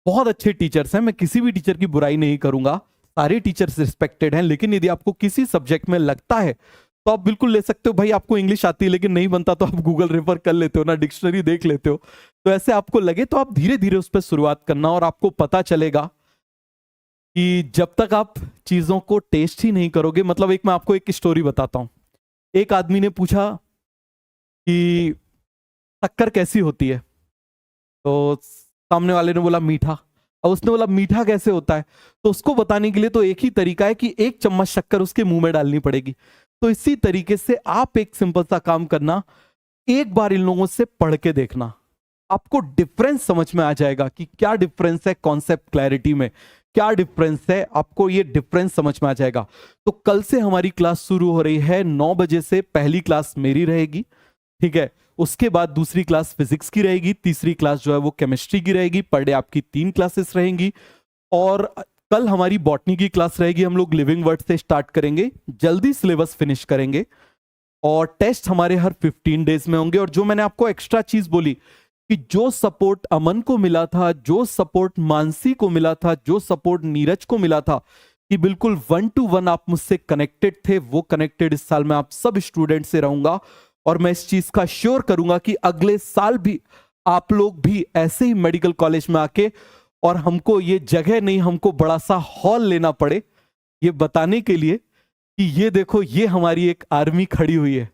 बहुत अच्छे टीचर्स हैं, मैं किसी भी टीचर की बुराई नहीं करूंगा, सारे टीचर्स रिस्पेक्टेड हैं। लेकिन यदि आपको किसी सब्जेक्ट में लगता है तो आप बिल्कुल ले सकते हो। भाई आपको इंग्लिश आती है लेकिन नहीं बनता तो आप गूगल रेफर कर लेते हो ना, डिक्शनरी देख लेते हो। तो ऐसे आपको लगे तो आप धीरे धीरे उस पर शुरुआत करना, और आपको पता चलेगा कि जब तक आप चीजों को टेस्ट ही नहीं करोगे। मतलब मैं आपको एक स्टोरी बताता हूं। एक आदमी ने पूछा कि शक्कर कैसी होती है, तो सामने वाले ने बोला मीठा। और उसने बोला मीठा कैसे होता है, तो उसको बताने के लिए तो एक ही तरीका है कि 1 चम्मच शक्कर उसके मुंह में डालनी पड़ेगी। तो इसी तरीके से आप एक सिंपल सा काम करना, एक बार इन लोगों से पढ़ के देखना, आपको डिफरेंस समझ में आ जाएगा कि क्या डिफरेंस है कॉन्सेप्ट क्लैरिटी में, क्या डिफरेंस है, आपको ये डिफरेंस समझ में आ जाएगा। तो कल से हमारी क्लास शुरू हो रही है 9 बजे से। पहली क्लास मेरी रहेगी, ठीक है, उसके बाद दूसरी क्लास फिजिक्स की रहेगी, तीसरी क्लास जो है वो केमिस्ट्री की रहेगी। पर डे आपकी 3 क्लासेस रहेंगी। और कल हमारी बॉटनी की क्लास रहेगी, हम लोग लिविंग वर्ड से स्टार्ट करेंगे, जल्दी सिलेबस फिनिश करेंगे। और टेस्ट हमारे हर 15 डेज में होंगे। और जो मैंने आपको एक्स्ट्रा चीज बोली कि जो सपोर्ट अमन को मिला था, जो सपोर्ट मानसी को मिला था, जो सपोर्ट नीरज को मिला था, कि बिल्कुल 1 to 1 आप मुझसे कनेक्टेड थे, वो कनेक्टेड इस साल मैं आप सब स्टूडेंट से रहूंगा। और मैं इस चीज का श्योर करूंगा कि अगले साल भी आप लोग भी ऐसे ही मेडिकल कॉलेज में आके, और हमको ये जगह नहीं, हमको बड़ा सा हॉल लेना पड़े, ये बताने के लिए कि ये देखो ये हमारी एक आर्मी खड़ी हुई है।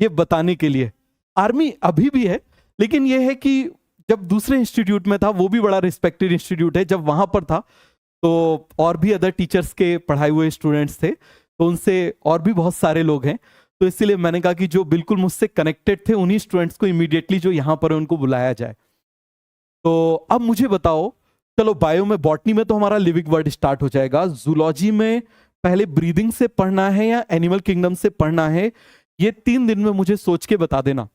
ये बताने के लिए आर्मी अभी भी है, लेकिन ये है कि जब दूसरे इंस्टीट्यूट में था, वो भी बड़ा रिस्पेक्टेड इंस्टीट्यूट है, जब वहां पर था तो और भी अदर टीचर्स के पढ़ाए हुए स्टूडेंट्स थे, तो उनसे और भी बहुत सारे लोग हैं। तो इसलिए मैंने कहा कि जो बिल्कुल मुझसे कनेक्टेड थे उन्हीं स्टूडेंट्स को इमीडिएटली जो यहाँ पर है उनको बुलाया जाए। तो अब मुझे बताओ, चलो बायो में, बॉटनी में तो हमारा लिविंग वर्ड स्टार्ट हो जाएगा। जूलॉजी में पहले ब्रीदिंग से पढ़ना है या एनिमल किंगडम से पढ़ना है, ये 3 दिन में मुझे सोच के बता देना।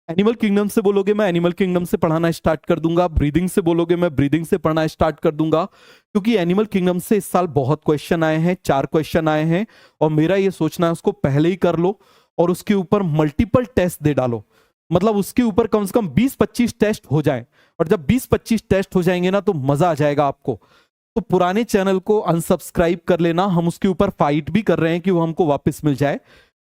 एनिमल किंगडम से बोलोगे मैं एनिमल किंगडम से पढ़ाना स्टार्ट कर दूंगा, ब्रीदिंग से बोलोगे मैं ब्रीदिंग से पढ़ना स्टार्ट कर दूंगा। क्योंकि एनिमल किंगडम से इस साल बहुत क्वेश्चन आए हैं, 4 क्वेश्चन आए हैं, और मेरा ये सोचना है उसको पहले ही कर लो और उसके ऊपर मल्टीपल टेस्ट दे डालो। मतलब उसके ऊपर कम से कम 20-25 टेस्ट हो जाए, और जब 20-25 टेस्ट हो जाएंगे ना तो मजा आ जाएगा आपको। तो पुराने चैनल को अनसब्सक्राइब कर लेना, हम उसके ऊपर फाइट भी कर रहे हैं कि वो हमको वापस मिल जाए,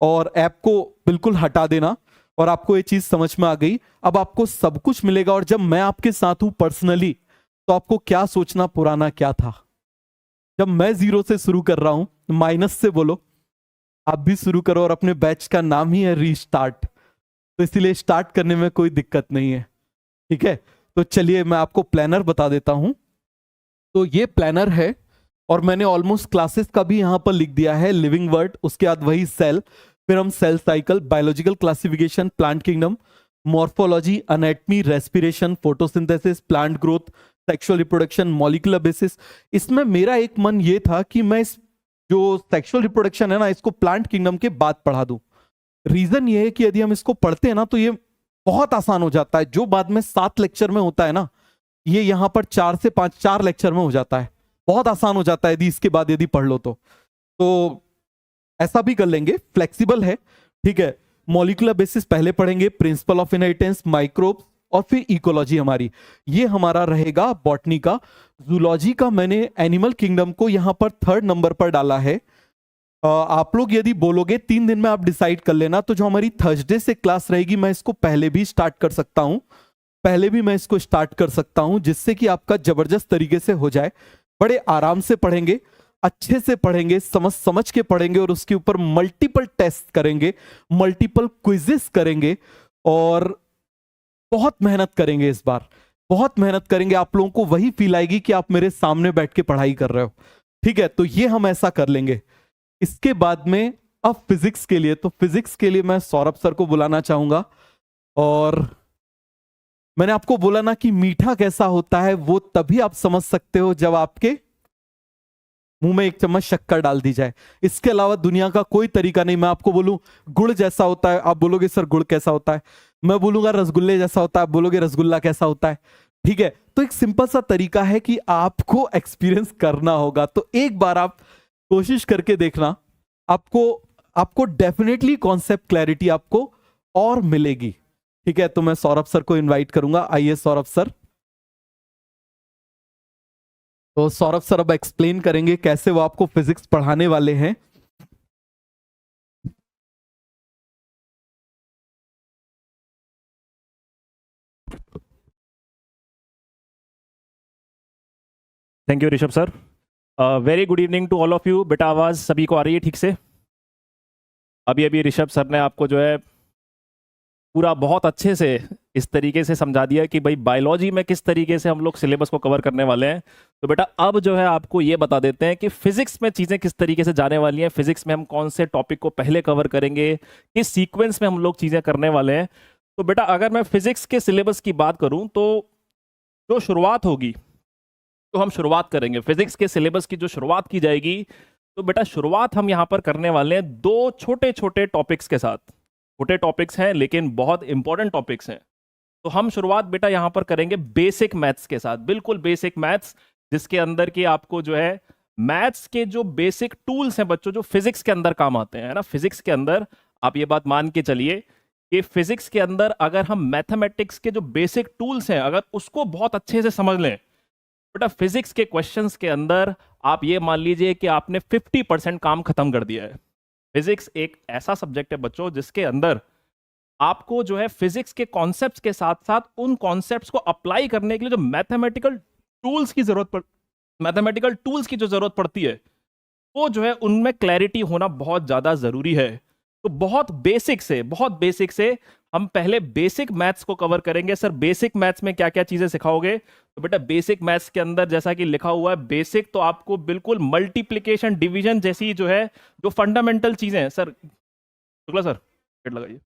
और ऐप को बिल्कुल हटा देना। और आपको ये चीज समझ में आ गई, अब आपको सब कुछ मिलेगा। और जब मैं आपके साथ हूं पर्सनली, तो आपको क्या सोचना पुराना क्या था। जब मैं 0 से शुरू कर रहा हूं, माइनस से बोलो, आप भी शुरू करो, और अपने बैच का नाम ही है रीस्टार्ट, तो इसीलिए स्टार्ट करने में कोई दिक्कत नहीं है, ठीक है। तो चलिए मैं आपको प्लानर बता देता हूं। तो ये प्लानर है और मैंने ऑलमोस्ट क्लासेस का भी यहाँ पर लिख दिया है, लिविंग वर्ड, उसके बाद वही सेल, फिर हम cell cycle, biological classification, plant kingdom, morphology, anatomy, respiration, photosynthesis, plant growth, sexual reproduction, molecular basis. इसमें मेरा एक मन ये था कि मैं इस जो सेक्सुअल रिप्रोडक्शन है ना, इसको प्लांट किंगडम के बाद पढ़ा दूं। रीजन ये है कि यदि हम इसको पढ़ते हैं ना तो ये बहुत आसान हो जाता है। जो बाद में 7 लेक्चर में होता है ना, ये यहाँ पर 4 से 5 4 लेक्चर में हो जाता है। बहुत आसान हो जाता है यदि इसके बाद यदि पढ़ लो तो ऐसा भी कर लेंगे, फ्लेक्सिबल है, ठीक है। मॉलिक्यूलर बेसिस पहले पढ़ेंगे, प्रिंसिपल ऑफ इनहेरिटेंस, माइक्रोब्स, और फिर इकोलॉजी हमारी, ये हमारा रहेगा बॉटनी का। जूलॉजी का मैंने एनिमल किंगडम को यहाँ पर 3rd नंबर पर डाला है। आप लोग यदि बोलोगे 3 दिन में आप डिसाइड कर लेना, तो जो हमारी थर्सडे से क्लास रहेगी मैं इसको पहले भी स्टार्ट कर सकता हूँ, जिससे कि आपका जबरदस्त तरीके से हो जाए। बड़े आराम से पढ़ेंगे, अच्छे से पढ़ेंगे, समझ के पढ़ेंगे, और उसके ऊपर मल्टीपल टेस्ट करेंगे, मल्टीपल क्विजेस करेंगे, और बहुत मेहनत करेंगे। इस बार बहुत मेहनत करेंगे, आप लोगों को वही फील आएगी कि आप मेरे सामने बैठ के पढ़ाई कर रहे हो, ठीक है। तो ये हम ऐसा कर लेंगे। इसके बाद में अब फिजिक्स के लिए मैं सौरभ सर को बुलाना चाहूंगा। और मैंने आपको बोला ना कि मीठा कैसा होता है वो तभी आप समझ सकते हो जब आपके मुंह में 1 चम्मच शक्कर डाल दी जाए। इसके अलावा दुनिया का कोई तरीका नहीं। मैं आपको बोलूं गुड़ जैसा होता है, आप बोलोगे सर गुड़ कैसा होता है। मैं बोलूंगा रसगुल्ले जैसा होता है, आप बोलोगे रसगुल्ला कैसा होता है, ठीक है। तो एक सिंपल सा तरीका है कि आपको एक्सपीरियंस करना होगा। तो एक बार आप कोशिश करके देखना, आपको डेफिनेटली कॉन्सेप्ट क्लैरिटी आपको और मिलेगी, ठीक है। तो मैं सौरभ सर को इनवाइट करूंगा। आइए सौरभ सर। तो सौरभ सर अब एक्सप्लेन करेंगे कैसे वो आपको फिजिक्स पढ़ाने वाले हैं। Thank you Rishabh sir. Very good evening to all of you. बेटा आवाज़ सभी को आ रही है ठीक से? अभी ऋषभ सर ने आपको जो है पूरा बहुत अच्छे से इस तरीके से समझा दिया कि भाई बायोलॉजी में किस तरीके से हम लोग सिलेबस को कवर करने वाले हैं। तो बेटा अब जो है आपको ये बता देते हैं कि फिजिक्स में चीज़ें किस तरीके से जाने वाली हैं, फिजिक्स में हम कौन से टॉपिक को पहले कवर करेंगे, किस सीक्वेंस में हम लोग चीज़ें करने वाले हैं। तो बेटा अगर मैं फिजिक्स के सिलेबस की बात करूँ तो जो शुरुआत होगी तो हम शुरुआत करेंगे फिजिक्स के सिलेबस की। जो शुरुआत की जाएगी तो बेटा शुरुआत हम यहाँ पर करने वाले हैं 2 छोटे छोटे टॉपिक्स के साथ। छोटे टॉपिक्स हैं लेकिन बहुत इंपॉर्टेंट टॉपिक्स हैं। तो हम शुरुआत बेटा यहाँ पर करेंगे बेसिक मैथ्स के साथ, बिल्कुल बेसिक मैथ्स, जिसके अंदर की आपको जो है मैथ्स के जो बेसिक टूल्स हैं बच्चों, जो फिजिक्स के अंदर काम आते हैं ना। फिजिक्स के अंदर आप ये बात मान के चलिए कि फिजिक्स के अंदर अगर हम मैथमेटिक्स के जो बेसिक टूल्स हैं अगर उसको बहुत अच्छे से समझ लें, बेटा फिजिक्स के क्वेश्चंस के अंदर आप ये मान लीजिए कि आपने 50% काम खत्म कर दिया है। फिजिक्स एक ऐसा सब्जेक्ट है बच्चों जिसके अंदर आपको जो है फिजिक्स के कॉन्सेप्ट्स के साथ साथ उन कॉन्सेप्ट्स को अप्लाई करने के लिए जो मैथमेटिकल टूल्स की जो जरूरत पड़ती है वो जो है उनमें क्लैरिटी होना बहुत ज्यादा जरूरी है। तो बहुत बेसिक से हम पहले बेसिक मैथ्स को कवर करेंगे। सर बेसिक मैथ्स में क्या क्या चीजें सिखाओगे? तो बेटा बेसिक मैथ्स के अंदर जैसा कि लिखा हुआ है बेसिक, तो आपको बिल्कुल मल्टीप्लिकेशन डिवीजन जैसी जो है जो फंडामेंटल चीजें हैं। सर शुक्ला सर पेट लगाइए।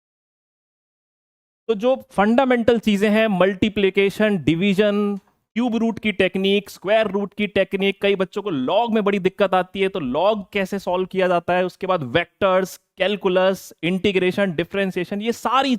तो जो फंडामेंटल चीजें हैं मल्टीप्लिकेशन, डिवीजन, क्यूब रूट की टेक्निक, स्क्वायर रूट की टेक्निक, कई बच्चों को लॉग में बड़ी दिक्कत आती है तो लॉग कैसे सॉल्व किया जाता है, उसके बाद वेक्टर्स, कैलकुलस, इंटीग्रेशन, डिफरेंशिएशन, ये सारी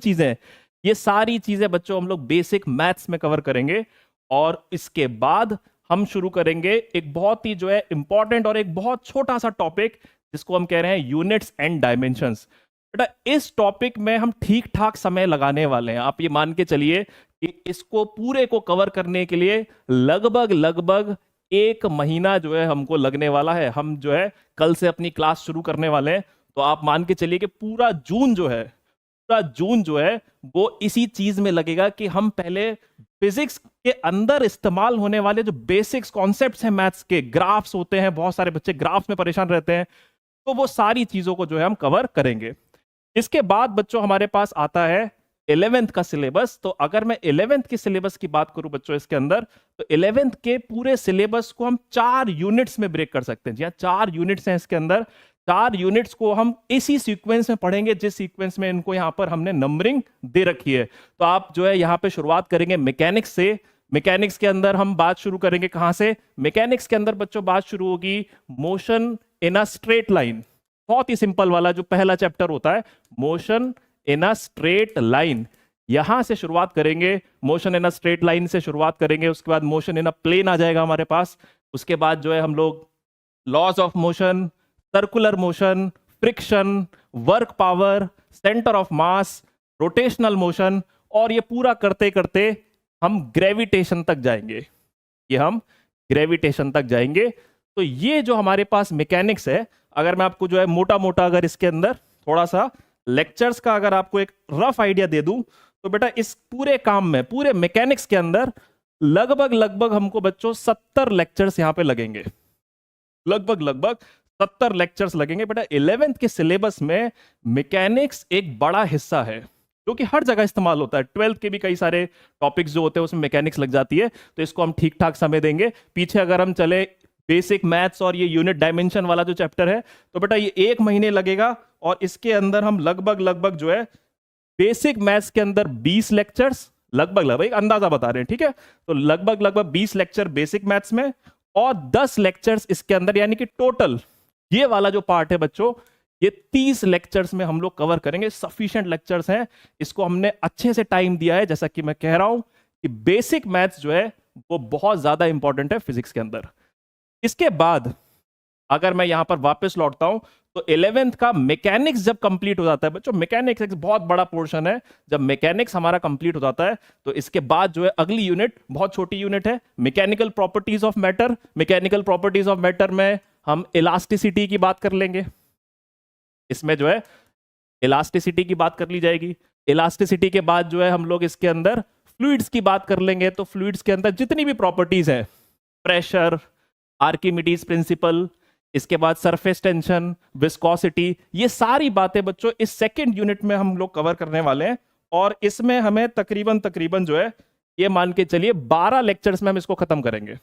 चीजें बच्चों हम लोग बेसिक मैथ्स में कवर करेंगे। और इसके बाद हम शुरू करेंगे एक बहुत ही जो है इंपॉर्टेंट और एक बहुत छोटा सा टॉपिक जिसको हम कह रहे हैं यूनिट्स एंड डायमेंशंस। बेटा इस टॉपिक में हम ठीक ठाक समय लगाने वाले हैं। आप ये मान के चलिए कि इसको पूरे को कवर करने के लिए लगभग 1 महीना जो है हमको लगने वाला है। हम जो है कल से अपनी क्लास शुरू करने वाले हैं, तो आप मान के चलिए कि पूरा जून जो है वो इसी चीज में लगेगा कि हम पहले फिजिक्स के अंदर इस्तेमाल होने वाले जो बेसिक्स कॉन्सेप्ट्स हैं मैथ्स के, ग्राफ्स होते हैं, बहुत सारे बच्चे ग्राफ्स में परेशान रहते हैं, तो वो सारी चीजों को जो है हम कवर करेंगे। इसके बाद बच्चों हमारे पास आता है 11th का सिलेबस। तो अगर मैं 11th के सिलेबस की बात करूं बच्चों इसके अंदर, तो 11th के पूरे सिलेबस को हम 4 यूनिट्स में ब्रेक कर सकते हैं। जी हाँ, 4 यूनिट्स हैं इसके अंदर। 4 यूनिट्स को हम इसी सीक्वेंस में पढ़ेंगे जिस सीक्वेंस में इनको यहाँ पर हमने नंबरिंग दे रखी है। तो आप जो है यहाँ पे शुरुआत करेंगे मैकेनिक्स से। मैकेनिक्स के अंदर हम बात शुरू करेंगे कहाँ से? मैकेनिक्स के अंदर बच्चों बात शुरू होगी motion in a straight line. बहुत ही सिंपल वाला जो पहला चैप्टर होता है, motion in a straight line, यहां से शुरुआत करेंगे। Motion in a straight line से शुरुआत करेंगे, उसके बाद मोशन इन अ प्लेन आ जाएगा हमारे पास। उसके बाद जो है हम लोग laws of motion, circular motion, friction, work power, centre of mass, rotational motion, और ये पूरा करते करते हम ग्रेविटेशन तक जाएंगे। ये हम ग्रेविटेशन तक जाएंगे। तो ये जो हमारे पास मैकेनिक्स है, अगर मैं आपको जो है मोटा मोटा अगर इसके अंदर थोड़ा सा लेक्चर्स का अगर आपको एक रफ आइडिया दे दूं, तो बेटा इस पूरे काम में, पूरे मैकेनिक्स के अंदर लगभग हमको बच्चों 70 लेक्चर्स यहां पे लगेंगे। लगभग 70 लेक्चर्स लगेंगे बेटा। 11th के सिलेबस में मैकेनिक्स एक बड़ा हिस्सा है जो कि हर जगह इस्तेमाल होता है। 12th के भी कई सारे टॉपिक्स जो होते हैं उसमें मैकेनिक्स लग जाती है, तो इसको हम ठीक ठाक समय देंगे। पीछे अगर हम चले बेसिक मैथ्स और ये यूनिट डायमेंशन वाला जो चैप्टर है, तो बेटा ये 1 महीने लगेगा, और इसके अंदर हम लगभग जो है बेसिक मैथ्स के अंदर 20 लेक्चर्स, लगभग एक अंदाजा बता रहे हैं, ठीक है? तो लगभग 20 लेक्चर बेसिक मैथ्स में और 10 लेक्चर्स इसके अंदर, यानी कि टोटल ये वाला जो पार्ट है बच्चों, ये 30 लेक्चर्स में हम लोग कवर करेंगे। सफिशिएंट लेक्चर्स हैं, इसको हमने अच्छे से टाइम दिया है। जैसा कि मैं कह रहा हूं कि बेसिक मैथ्स जो है वो बहुत ज्यादा इंपॉर्टेंट है फिजिक्स के अंदर। इसके बाद अगर मैं यहां पर वापस लौटता हूं, तो 11th का मैकेनिक्स जब कंप्लीट हो जाता है बच्चों, मैकेनिक्स एक बहुत बड़ा पोर्शन है। जब मैकेनिक्स हमारा कंप्लीट हो जाता है, तो इसके बाद जो है अगली यूनिट बहुत छोटी यूनिट है, mechanical properties of matter. Mechanical properties of matter में हम इलास्टिसिटी की बात कर लेंगे। इसमें जो है इलास्टिसिटी की बात कर ली जाएगी। इलास्टिसिटी के बाद जो है हम लोग इसके अंदर फ्लूइड्स की बात कर लेंगे। तो फ्लूइड्स के अंदर जितनी भी प्रॉपर्टीज हैं, प्रेशर, आर्किमिडीज प्रिंसिपल, इसके बाद सरफेस टेंशन, विस्कोसिटी, ये सारी बातें बच्चों इस सेकंड यूनिट में हम लोग कवर करने वाले हैं। और इसमें हमें तकरीबन जो है ये मान के चलिए 12 लेक्चर्स में हम इसको खत्म करेंगे।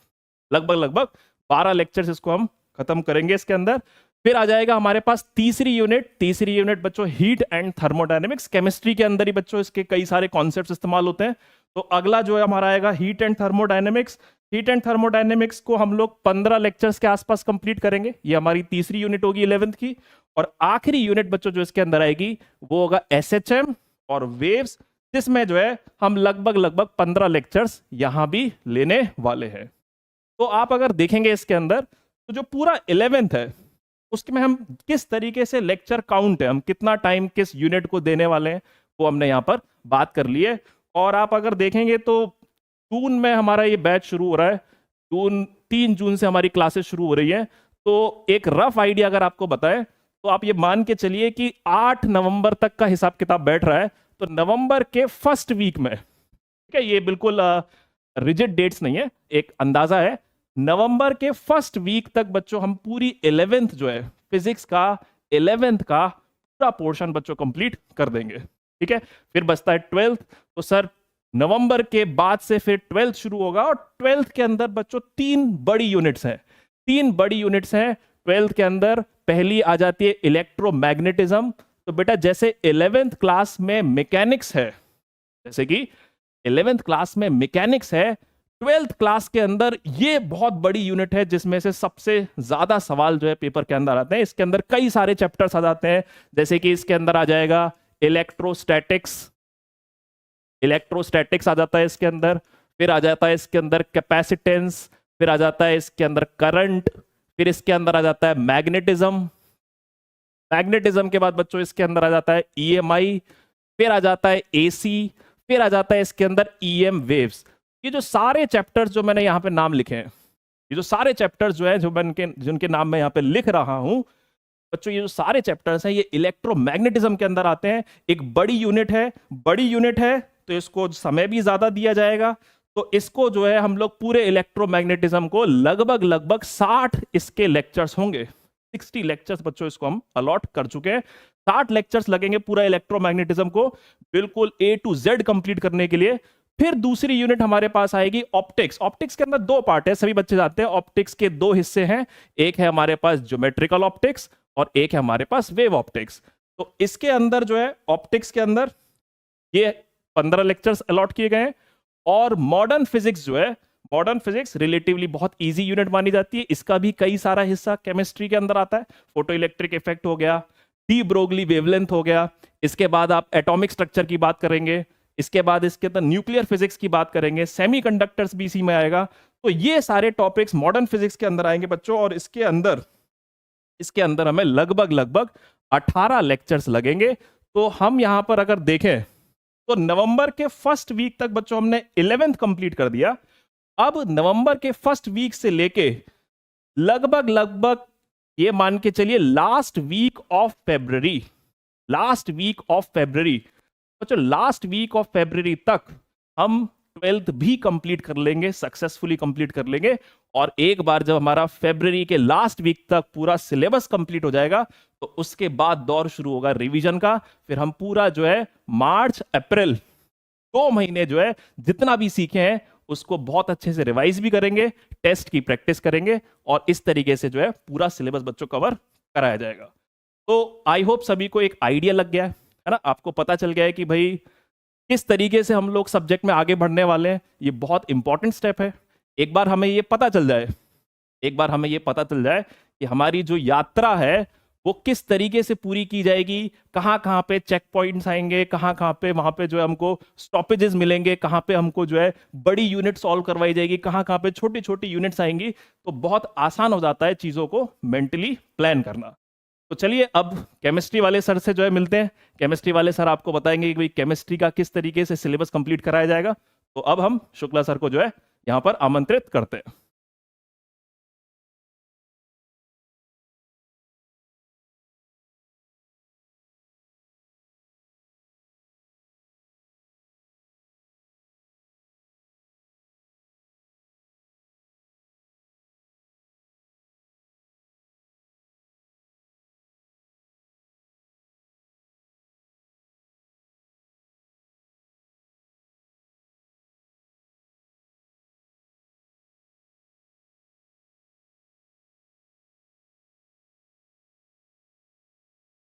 लगभग 12 लेक्चर्स इसको हम खत्म करेंगे इसके अंदर। फिर आ जाएगा हमारे पास तीसरी यूनिट बच्चों हीट एंड थर्मोडायनेमिक्स। केमिस्ट्री के अंदर ही बच्चों इसके कई सारे कॉन्सेप्ट्स इस्तेमाल होते हैं। तो अगला जो है हमारा आएगा heat and thermodynamics. Heat and thermodynamics को हम लोग 15 लेक्चर्स के आसपास कंप्लीट करेंगे। ये हमारी तीसरी यूनिट होगी 11th की। और आखिरी यूनिट बच्चों जो इसके अंदर आएगी वो होगा SHM और वेव्स, जिसमें जो है हम लगभग 15 लेक्चर्स यहां भी लेने वाले हैं। तो आप अगर देखेंगे इसके अंदर, तो जो पूरा 11th है उसके में हम किस तरीके से लेक्चर काउंट है, हम कितना टाइम किस यूनिट को देने वाले हैं, वो हमने यहाँ पर बात कर ली है। और आप अगर देखेंगे तो जून में हमारा ये बैच शुरू हो रहा है। 3 जून से हमारी क्लासेस शुरू हो रही है। तो एक रफ आइडिया अगर आपको बताएं, तो आप ये मान के चलिए कि 8 नवंबर तक का हिसाब किताब बैठ रहा है। तो नवंबर के फर्स्ट वीक में, ठीक है, ये बिल्कुल रिजिड डेट्स नहीं है, एक अंदाजा है, नवंबर के फर्स्ट वीक तक बच्चों हम पूरी 11th जो है फिजिक्स का 11th का पूरा पोर्शन बच्चों कंप्लीट कर देंगे। ठीक है, फिर बचता है 12th। तो सर नवंबर के बाद से फिर 12th शुरू होगा, और 12th के अंदर बच्चों 3 बड़ी यूनिट्स हैं। 3 बड़ी यूनिट्स हैं 12th के अंदर। पहली आ जाती है इलेक्ट्रोमैग्नेटिज्म। तो बेटा जैसे 11th क्लास में मैकेनिक्स है, जैसे कि 11th क्लास में मैकेनिक्स है, 12th क्लास के अंदर ये बहुत बड़ी यूनिट है जिसमें से सबसे ज्यादा सवाल जो है पेपर के अंदर आते हैं। इसके अंदर कई सारे चैप्टर्स आ जाते हैं, जैसे कि इसके अंदर आ जाएगा इलेक्ट्रोस्टैटिक्स आ जाता है इसके अंदर। फिर आ जाता है इसके अंदर कैपेसिटेंस, फिर आ जाता है इसके अंदर करंट, फिर इसके अंदर आ जाता है मैग्नेटिज्म के बाद बच्चों इसके अंदर आ जाता है EMI, फिर आ जाता है AC, फिर आ जाता है इसके अंदर EM वेव्स। ये जो सारे चैप्टर्स जो मैंने यहाँ पे नाम लिखे हैं, ये जो सारे चैप्टर्स जो है जो जिनके नाम मैं यहाँ पे लिख रहा हूँ बच्चों, ये जो सारे चैप्टर्स हैं ये इलेक्ट्रोमैग्नेटिज्म के अंदर आते हैं। एक बड़ी यूनिट है तो इसको समय भी ज्यादा दिया जाएगा। तो इसको जो है हम लोग पूरे इलेक्ट्रोमैग्नेटिज्म को लगभग 60 इसके लेक्चर्स होंगे। 60 लेक्चर्स बच्चों इसको हम अलॉट कर चुके हैं। 60 लेक्चर्स लगेंगे पूरा इलेक्ट्रोमैग्नेटिज्म को बिल्कुल A to Z कंप्लीट करने के लिए। फिर दूसरी यूनिट हमारे पास आएगी ऑप्टिक्स। ऑप्टिक्स के अंदर दो पार्ट है, सभी बच्चे जानते हैं। ऑप्टिक्स के दो हिस्से हैं, एक है हमारे पास ज्योमेट्रिकल ऑप्टिक्स और एक है हमारे पास वेव ऑप्टिक्स। तो इसके अंदर जो है ऑप्टिक्स के अंदर ये 15 लेक्चर्स अलॉट किए गए हैं। और मॉडर्न फिजिक्स जो है, मॉडर्न फिजिक्स रिलेटिवली बहुत इजी यूनिट मानी जाती है। इसका भी कई सारा हिस्सा केमिस्ट्री के अंदर आता है। फोटो इलेक्ट्रिक इफेक्ट हो गया, डी ब्रोगली वेवलेंथ हो गया, इसके बाद आप एटॉमिक स्ट्रक्चर की बात करेंगे, इसके बाद इसके अंदर न्यूक्लियर फिजिक्स की बात करेंगे, सेमीकंडक्टर्स भी इसी में आएगा। तो ये सारे टॉपिक्स मॉडर्न फिजिक्स के अंदर आएंगे बच्चों। और इसके अंदर हमें लगभग 18 लेक्चर्स लगेंगे। तो हम यहां पर अगर देखें तो नवंबर के फर्स्ट वीक तक बच्चों हमने 11th कंप्लीट कर दिया। अब नवंबर के फर्स्ट वीक से लेके लगभग ये मान के चलिए लास्ट वीक ऑफ फेब्रुअरी बच्चों, लास्ट वीक ऑफ फेब्रुअरी तक हम 12th भी कंप्लीट कर लेंगे, सक्सेसफुली कंप्लीट कर लेंगे। और एक बार जब हमारा फेब्रुअरी के लास्ट वीक तक पूरा सिलेबस कंप्लीट हो जाएगा तो उसके बाद दौर शुरू होगा रिवीजन का। फिर हम पूरा जो है मार्च अप्रैल 2 महीने जो है जितना भी सीखे हैं उसको बहुत अच्छे से रिवाइज भी करेंगे, टेस्ट की प्रैक्टिस करेंगे और इस तरीके से जो है पूरा सिलेबस बच्चों कवर कराया जाएगा। तो आई होप सभी को एक आइडिया लग गया है ना, आपको पता चल गया है कि भाई किस तरीके से हम लोग सब्जेक्ट में आगे बढ़ने वाले हैं। ये बहुत इंपॉर्टेंट स्टेप है। एक बार हमें ये पता चल जाए कि हमारी जो यात्रा है वो किस तरीके से पूरी की जाएगी, कहाँ कहाँ पे चेक पॉइंट्स आएंगे, कहाँ कहाँ पे वहां पे जो है हमको स्टॉपेजेस मिलेंगे, कहाँ पे हमको जो है बड़ी यूनिट सॉल्व करवाई जाएगी, कहाँ कहाँ पे छोटी छोटी यूनिट्स आएंगी। तो बहुत आसान हो जाता है चीज़ों को मेंटली प्लान करना। तो चलिए अब केमिस्ट्री वाले सर से जो है मिलते हैं। केमिस्ट्री वाले सर आपको बताएंगे कि भाई केमिस्ट्री का किस तरीके से सिलेबस कंप्लीट कराया जाएगा। तो अब हम शुक्ला सर को जो है यहाँ पर आमंत्रित करते हैं।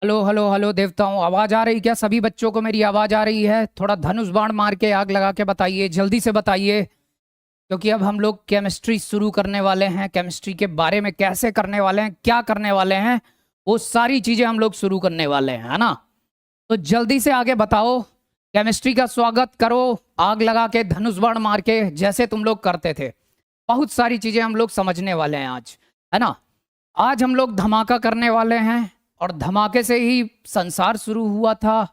हेलो हेलो हेलो देवताओं, आवाज़ आ रही क्या? सभी बच्चों को मेरी आवाज़ आ रही है? थोड़ा धनुष बाण मार के आग लगा के बताइए, जल्दी से बताइए, क्योंकि अब हम लोग केमिस्ट्री शुरू करने वाले हैं। केमिस्ट्री के बारे में कैसे करने वाले हैं, क्या करने वाले हैं, वो सारी चीज़ें हम लोग शुरू करने वाले हैं, है ना? तो जल्दी से आगे बताओ, केमिस्ट्री का स्वागत करो आग लगा के, धनुष बाण मार के, जैसे तुम लोग करते थे। बहुत सारी चीज़ें हम लोग समझने वाले हैं आज, है ना? आज हम लोग धमाका करने वाले हैं और धमाके से ही संसार शुरू हुआ था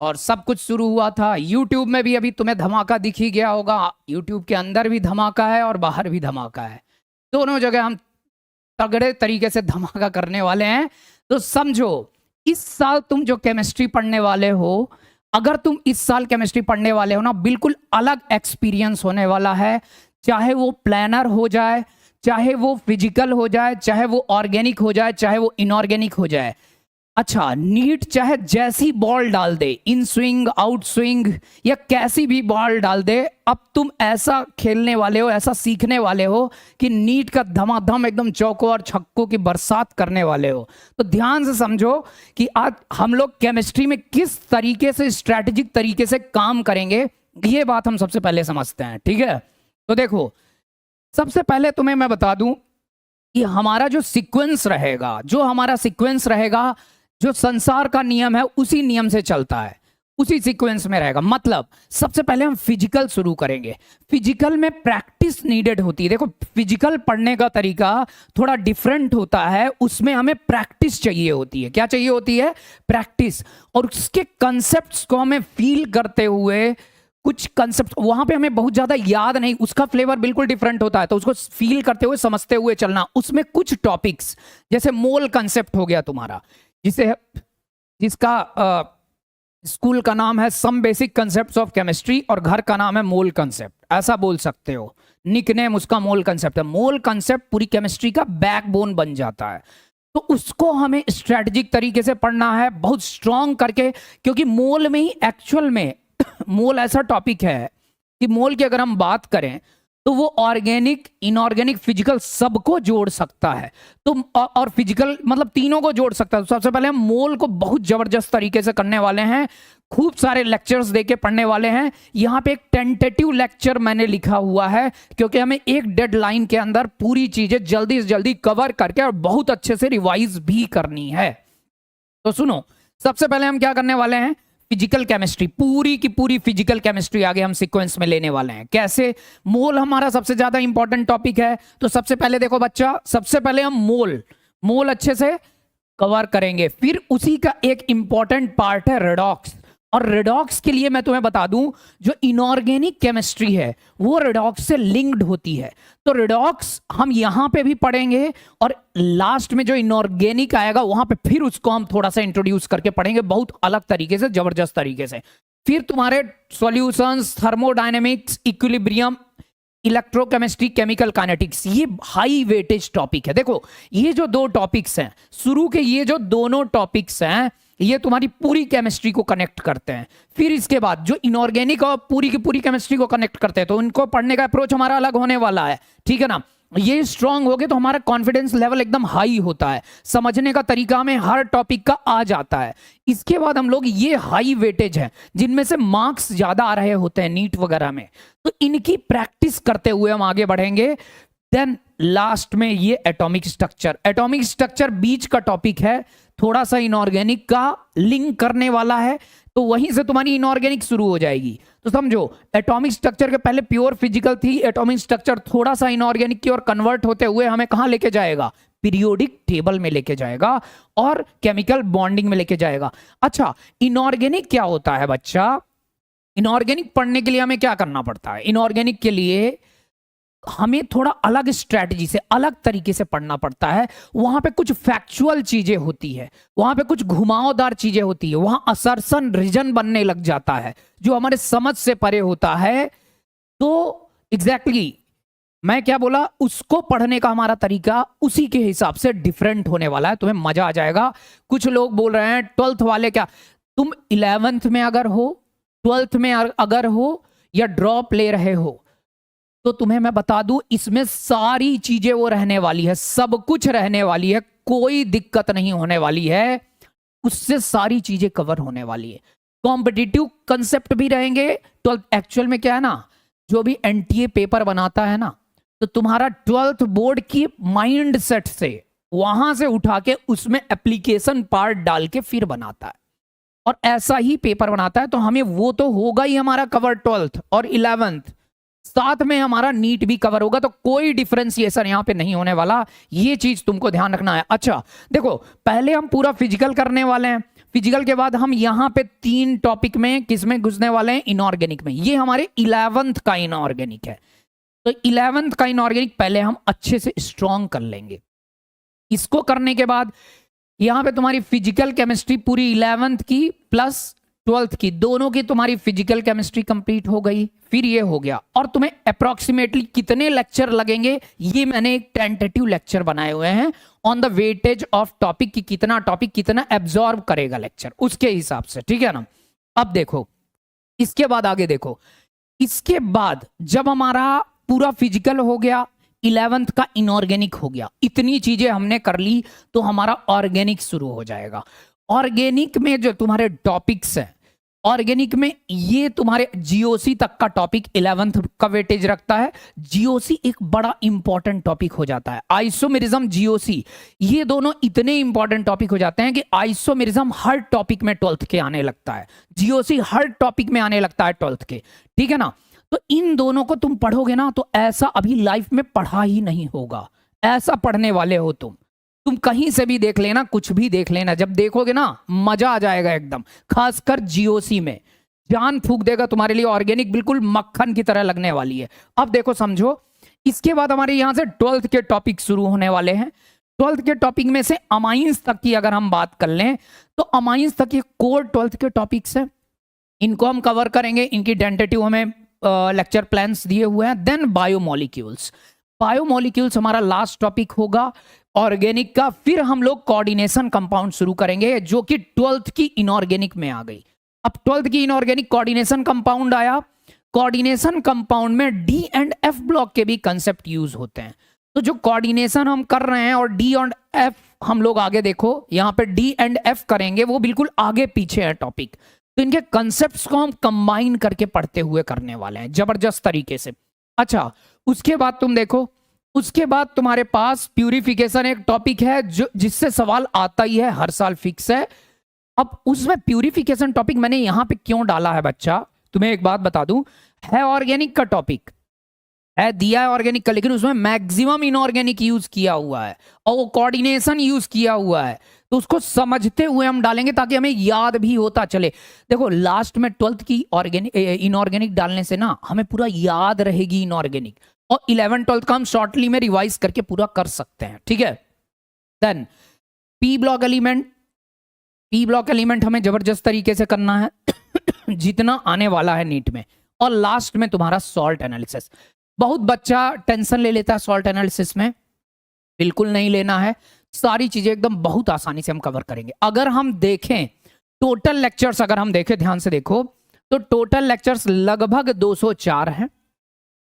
और सब कुछ शुरू हुआ था। YouTube में भी अभी तुम्हें धमाका दिख ही गया होगा। YouTube के अंदर भी धमाका है और बाहर भी धमाका है, दोनों जगह हम तगड़े तरीके से धमाका करने वाले हैं। तो समझो, इस साल तुम जो केमिस्ट्री पढ़ने वाले हो, अगर तुम इस साल केमिस्ट्री पढ़ने वाले हो ना, बिल्कुल अलग एक्सपीरियंस होने वाला है। चाहे वो प्लानर हो जाए, चाहे वो फिजिकल हो जाए, चाहे वो ऑर्गेनिक हो जाए, चाहे वो इनऑर्गेनिक हो जाए। अच्छा, नीट चाहे जैसी बॉल डाल दे, इन स्विंग, आउट स्विंग, या कैसी भी बॉल डाल दे, अब तुम ऐसा खेलने वाले हो, ऐसा सीखने वाले हो कि नीट का धमाधम एकदम चौकों और छक्कों की बरसात करने वाले हो। तो ध्यान से समझो कि आज हम लोग केमिस्ट्री में किस तरीके से स्ट्रैटेजिक तरीके से काम करेंगे, ये बात हम सबसे पहले समझते हैं, ठीक है? तो देखो, सबसे पहले तुम्हें मैं बता दूं कि हमारा जो सीक्वेंस रहेगा, जो संसार का नियम है उसी नियम से चलता है, उसी सीक्वेंस में रहेगा। मतलब सबसे पहले हम फिजिकल शुरू करेंगे। फिजिकल में प्रैक्टिस नीडेड होती है। देखो, फिजिकल पढ़ने का तरीका थोड़ा डिफरेंट होता है, उसमें हमें प्रैक्टिस चाहिए होती है। क्या चाहिए होती है? प्रैक्टिस। और उसके कंसेप्ट्स को हमें फील करते हुए, कुछ कंसेप्ट वहां पे हमें बहुत ज्यादा याद नहीं, उसका फ्लेवर बिल्कुल डिफरेंट होता है, तो उसको फील करते हुए, समझते हुए चलना। उसमें कुछ टॉपिक्स, जैसे मोल कंसेप्ट हो गया तुम्हारा, जिसका स्कूल का नाम है some basic concepts of chemistry और घर का नाम है मोल कंसेप्ट, ऐसा बोल सकते हो। निकनेम उसका मोल कंसेप्ट है। मोल कंसेप्ट पूरी केमिस्ट्री का बैकबोन बन जाता है। तो उसको हमें स्ट्रेटजिक तरीके से पढ़ना है, बहुत स्ट्रांग करके, क्योंकि मोल में ही एक्चुअल में मोल ऐसा टॉपिक है कि मोल की अगर हम बात करें तो वो ऑर्गेनिक, इनऑर्गेनिक, फिजिकल सबको जोड़ सकता है। तो और फिजिकल मतलब तीनों को जोड़ सकता है। तो सबसे पहले हम मोल को बहुत जबरदस्त तरीके से करने वाले हैं, खूब सारे लेक्चर्स देके पढ़ने वाले हैं। यहाँ पे एक टेंटेटिव लेक्चर मैंने लिखा हुआ है, क्योंकि हमें एक डेडलाइन के अंदर पूरी चीजें जल्दी से जल्दी कवर करके और बहुत अच्छे से रिवाइज भी करनी है। तो सुनो, सबसे पहले हम क्या करने वाले हैं, फिजिकल केमिस्ट्री, पूरी की पूरी फिजिकल केमिस्ट्री आगे हम सीक्वेंस में लेने वाले हैं। कैसे? मोल हमारा सबसे ज्यादा इंपॉर्टेंट टॉपिक है। तो सबसे पहले देखो बच्चा, सबसे पहले हम मोल अच्छे से कवर करेंगे। फिर उसी का एक इंपॉर्टेंट पार्ट है रेडॉक्स। और रेडॉक्स के लिए मैं तुम्हें बता दूं, जो इनऑर्गेनिक केमिस्ट्री है वो रेडॉक्स से लिंक्ड होती है। तो रेडॉक्स हम यहां पे भी पढ़ेंगे और लास्ट में जो इनऑर्गेनिक आएगा वहां पे फिर उसको हम थोड़ा सा इंट्रोड्यूस करके पढ़ेंगे, बहुत अलग तरीके से, जबरदस्त तरीके से। फिर तुम्हारे solutions, thermodynamics, equilibrium, electrochemistry, chemical kinetics, ये हाई वेटेज टॉपिक है। देखो ये जो दो टॉपिक्स हैं, शुरू के ये जो दोनों टॉपिक्स हैं, ये तुम्हारी पूरी केमिस्ट्री को कनेक्ट करते हैं। फिर इसके बाद जो इनऑर्गेनिक और पूरी की पूरी केमिस्ट्री को कनेक्ट करते हैं, तो उनको पढ़ने का अप्रोच हमारा अलग होने वाला है, ठीक है ना। ये स्ट्रांग हो गए तो हमारा कॉन्फिडेंस लेवल एकदम हाई होता है, समझने का तरीका में हर टॉपिक का आ जाता है। इसके बाद हम लोग, ये हाई वेटेज है जिनमें से मार्क्स ज्यादा आ रहे होते हैं नीट वगैरह में, तो इनकी प्रैक्टिस करते हुए हम आगे बढ़ेंगे। देन लास्ट में ये एटॉमिक स्ट्रक्चर बीच का टॉपिक है, थोड़ा सा इनऑर्गेनिक का लिंक करने वाला है, तो वहीं से तुम्हारी इनऑर्गेनिक शुरू हो जाएगी। तो समझो, एटॉमिक स्ट्रक्चर के पहले प्योर फिजिकल थी, एटॉमिक स्ट्रक्चर थोड़ा सा इनऑर्गेनिक की ओर कन्वर्ट होते हुए हमें कहां लेके जाएगा, पीरियोडिक टेबल में लेके जाएगा और केमिकल बॉन्डिंग में लेके जाएगा। अच्छा, इनऑर्गेनिक क्या होता है बच्चा? इनऑर्गेनिक पढ़ने के लिए हमें क्या करना पड़ता है? इनऑर्गेनिक के लिए हमें थोड़ा अलग स्ट्रैटेजी से, अलग तरीके से पढ़ना पड़ता है। वहां पे कुछ फैक्चुअल चीजें होती है, वहां पे कुछ घुमावदार चीजें होती है, वहां असर्शन रीजन बनने लग जाता है जो हमारे समझ से परे होता है। तो एग्जैक्टली मैं क्या बोला, उसको पढ़ने का हमारा तरीका उसी के हिसाब से डिफरेंट होने वाला है, तुम्हें मजा आ जाएगा। कुछ लोग बोल रहे हैं 12th वाले, क्या तुम 11th में अगर हो, 12th में अगर हो या ड्रॉप ले रहे हो, तो तुम्हें मैं बता दूं, इसमें सारी चीजें वो रहने वाली है, सब कुछ रहने वाली है, कोई दिक्कत नहीं होने वाली है, उससे सारी चीजें कवर होने वाली है। कॉम्पिटिटिव कंसेप्ट भी रहेंगे। 12th एक्चुअल में क्या है ना, जो भी एनटीए पेपर बनाता है ना, तो तुम्हारा 12th बोर्ड की माइंड सेट से वहां से उठा के उसमें एप्लीकेशन पार्ट डाल के फिर बनाता है, और ऐसा ही पेपर बनाता है। तो हमें वो तो होगा ही हमारा कवर 12th और 11th, साथ में हमारा नीट भी कवर होगा, तो कोई डिफरेंशिएशन यहां पे नहीं होने वाला, ये चीज तुमको ध्यान रखना है। अच्छा देखो, पहले हम पूरा फिजिकल करने वाले हैं, फिजिकल के बाद हम यहां पे 3 टॉपिक में किसमें घुसने वाले हैं, इनऑर्गेनिक में। ये हमारे 11th का इनऑर्गेनिक है, तो 11th का इनऑर्गेनिक पहले हम अच्छे से स्ट्रॉन्ग कर लेंगे। इसको करने के बाद यहां पे तुम्हारी फिजिकल केमिस्ट्री पूरी 11th की प्लस 12th की, दोनों की तुम्हारी फिजिकल केमिस्ट्री कंप्लीट हो गई। फिर ये हो गया, और तुम्हें अप्रोक्सीमेटली कितने लेक्चर लगेंगे, ये मैंने एक टेंटेटिव लेक्चर बनाए हुए हैं on the weightage of topic, की कितना टॉपिक कितना एब्जॉर्ब करेगा लेक्चर, उसके हिसाब से, ठीक है ना। अब देखो, इसके बाद आगे देखो, इसके बाद जब हमारा पूरा फिजिकल हो गया, 11th का इनऑर्गेनिक हो गया, इतनी चीजें हमने कर ली, तो हमारा ऑर्गेनिक शुरू हो जाएगा। ऑर्गेनिक में जो तुम्हारे टॉपिक्स हैं, ऑर्गेनिक में ये तुम्हारे जीओसी तक का टॉपिक 11th का वेटेज रखता है। जीओसी एक बड़ा इंपॉर्टेंट टॉपिक हो जाता है, आइसोमेरिज्म, जीओसी, ये दोनों इतने इंपॉर्टेंट टॉपिक हो जाते हैं कि आइसोमेरिज्म हर टॉपिक में 12th के आने लगता है, जीओसी हर टॉपिक में आने लगता है 12th के, ठीक है ना। तो इन दोनों को तुम पढ़ोगे ना, तो ऐसा अभी लाइफ में पढ़ा ही नहीं होगा, ऐसा पढ़ने वाले हो तुम कहीं से भी देख लेना, कुछ भी देख लेना, जब देखोगे ना मजा आ जाएगा एकदम, खासकर जीओसी में जान फूंक देगा तुम्हारे लिए। ऑर्गेनिक बिल्कुल मक्खन की तरह लगने वाली है। अब देखो समझो, इसके बाद हमारे यहां से 12th के टॉपिक शुरू होने वाले हैं। 12th के टॉपिक में से अमाइंस तक की अगर हम बात कर लें, तो अमाइंस तक ये कोर 12th के टॉपिक्स हैं, इनको हम कवर करेंगे, इनकी टेंटेटिव हमें लेक्चर प्लान्स दिए हुए हैं। देन बायोमोलिक्यूल्स, बायोमोलिक्यूल्स हमारा लास्ट टॉपिक होगा, ऑर्गेनिक का, फिर हम लोग कोऑर्डिनेशन कंपाउंड शुरू करेंगे जो कि 12th की इनऑर्गेनिक में आ गई। अब 12th की इनऑर्गेनिक कोऑर्डिनेशन कंपाउंड आया। कोऑर्डिनेशन कंपाउंड में डी एंड एफ ब्लॉक के भी कंसेप्ट यूज होते हैं। तो जो कोऑर्डिनेशन हम कर रहे हैं और डी एंड एफ हम लोग आगे देखो यहां पे डी एंड एफ करेंगे, वो बिल्कुल आगे पीछे है टॉपिक। तो इनके कंसेप्ट्स को हम कंबाइन करके पढ़ते हुए करने वाले हैं जबरदस्त तरीके से। अच्छा, उसके बाद तुम देखो, उसके बाद तुम्हारे पास प्यूरिफिकेशन एक टॉपिक है जो जिससे सवाल आता ही है, हर साल फिक्स है। अब उसमें प्यूरिफिकेशन टॉपिक मैंने यहां पे क्यों डाला है बच्चा, तुम्हें एक बात बता दूं, है ऑर्गेनिक का टॉपिक है, दिया है ऑर्गेनिक का, लेकिन उसमें मैक्सिमम इनऑर्गेनिक यूज किया हुआ है और वो कोऑर्डिनेशन यूज किया हुआ है। तो उसको समझते हुए हम डालेंगे ताकि हमें याद भी होता चले। देखो लास्ट में 12th की इनऑर्गेनिक डालने से ना हमें पूरा याद रहेगी इनऑर्गेनिक, और 11 12th का हम शॉर्टली में रिवाइज करके पूरा कर सकते हैं, ठीक है। देन पी ब्लॉक एलिमेंट हमें जबरदस्त तरीके से करना है जितना आने वाला है नीट में। और लास्ट में तुम्हारा सॉल्ट एनालिसिस। बहुत बच्चा टेंशन ले लेता है सॉल्ट एनालिसिस में, बिल्कुल नहीं लेना है, सारी चीजें एकदम बहुत आसानी से हम कवर करेंगे। अगर हम देखें टोटल लेक्चर्स, अगर हम देखें ध्यान से देखो तो टोटल लेक्चर्स लगभग 204 हैं।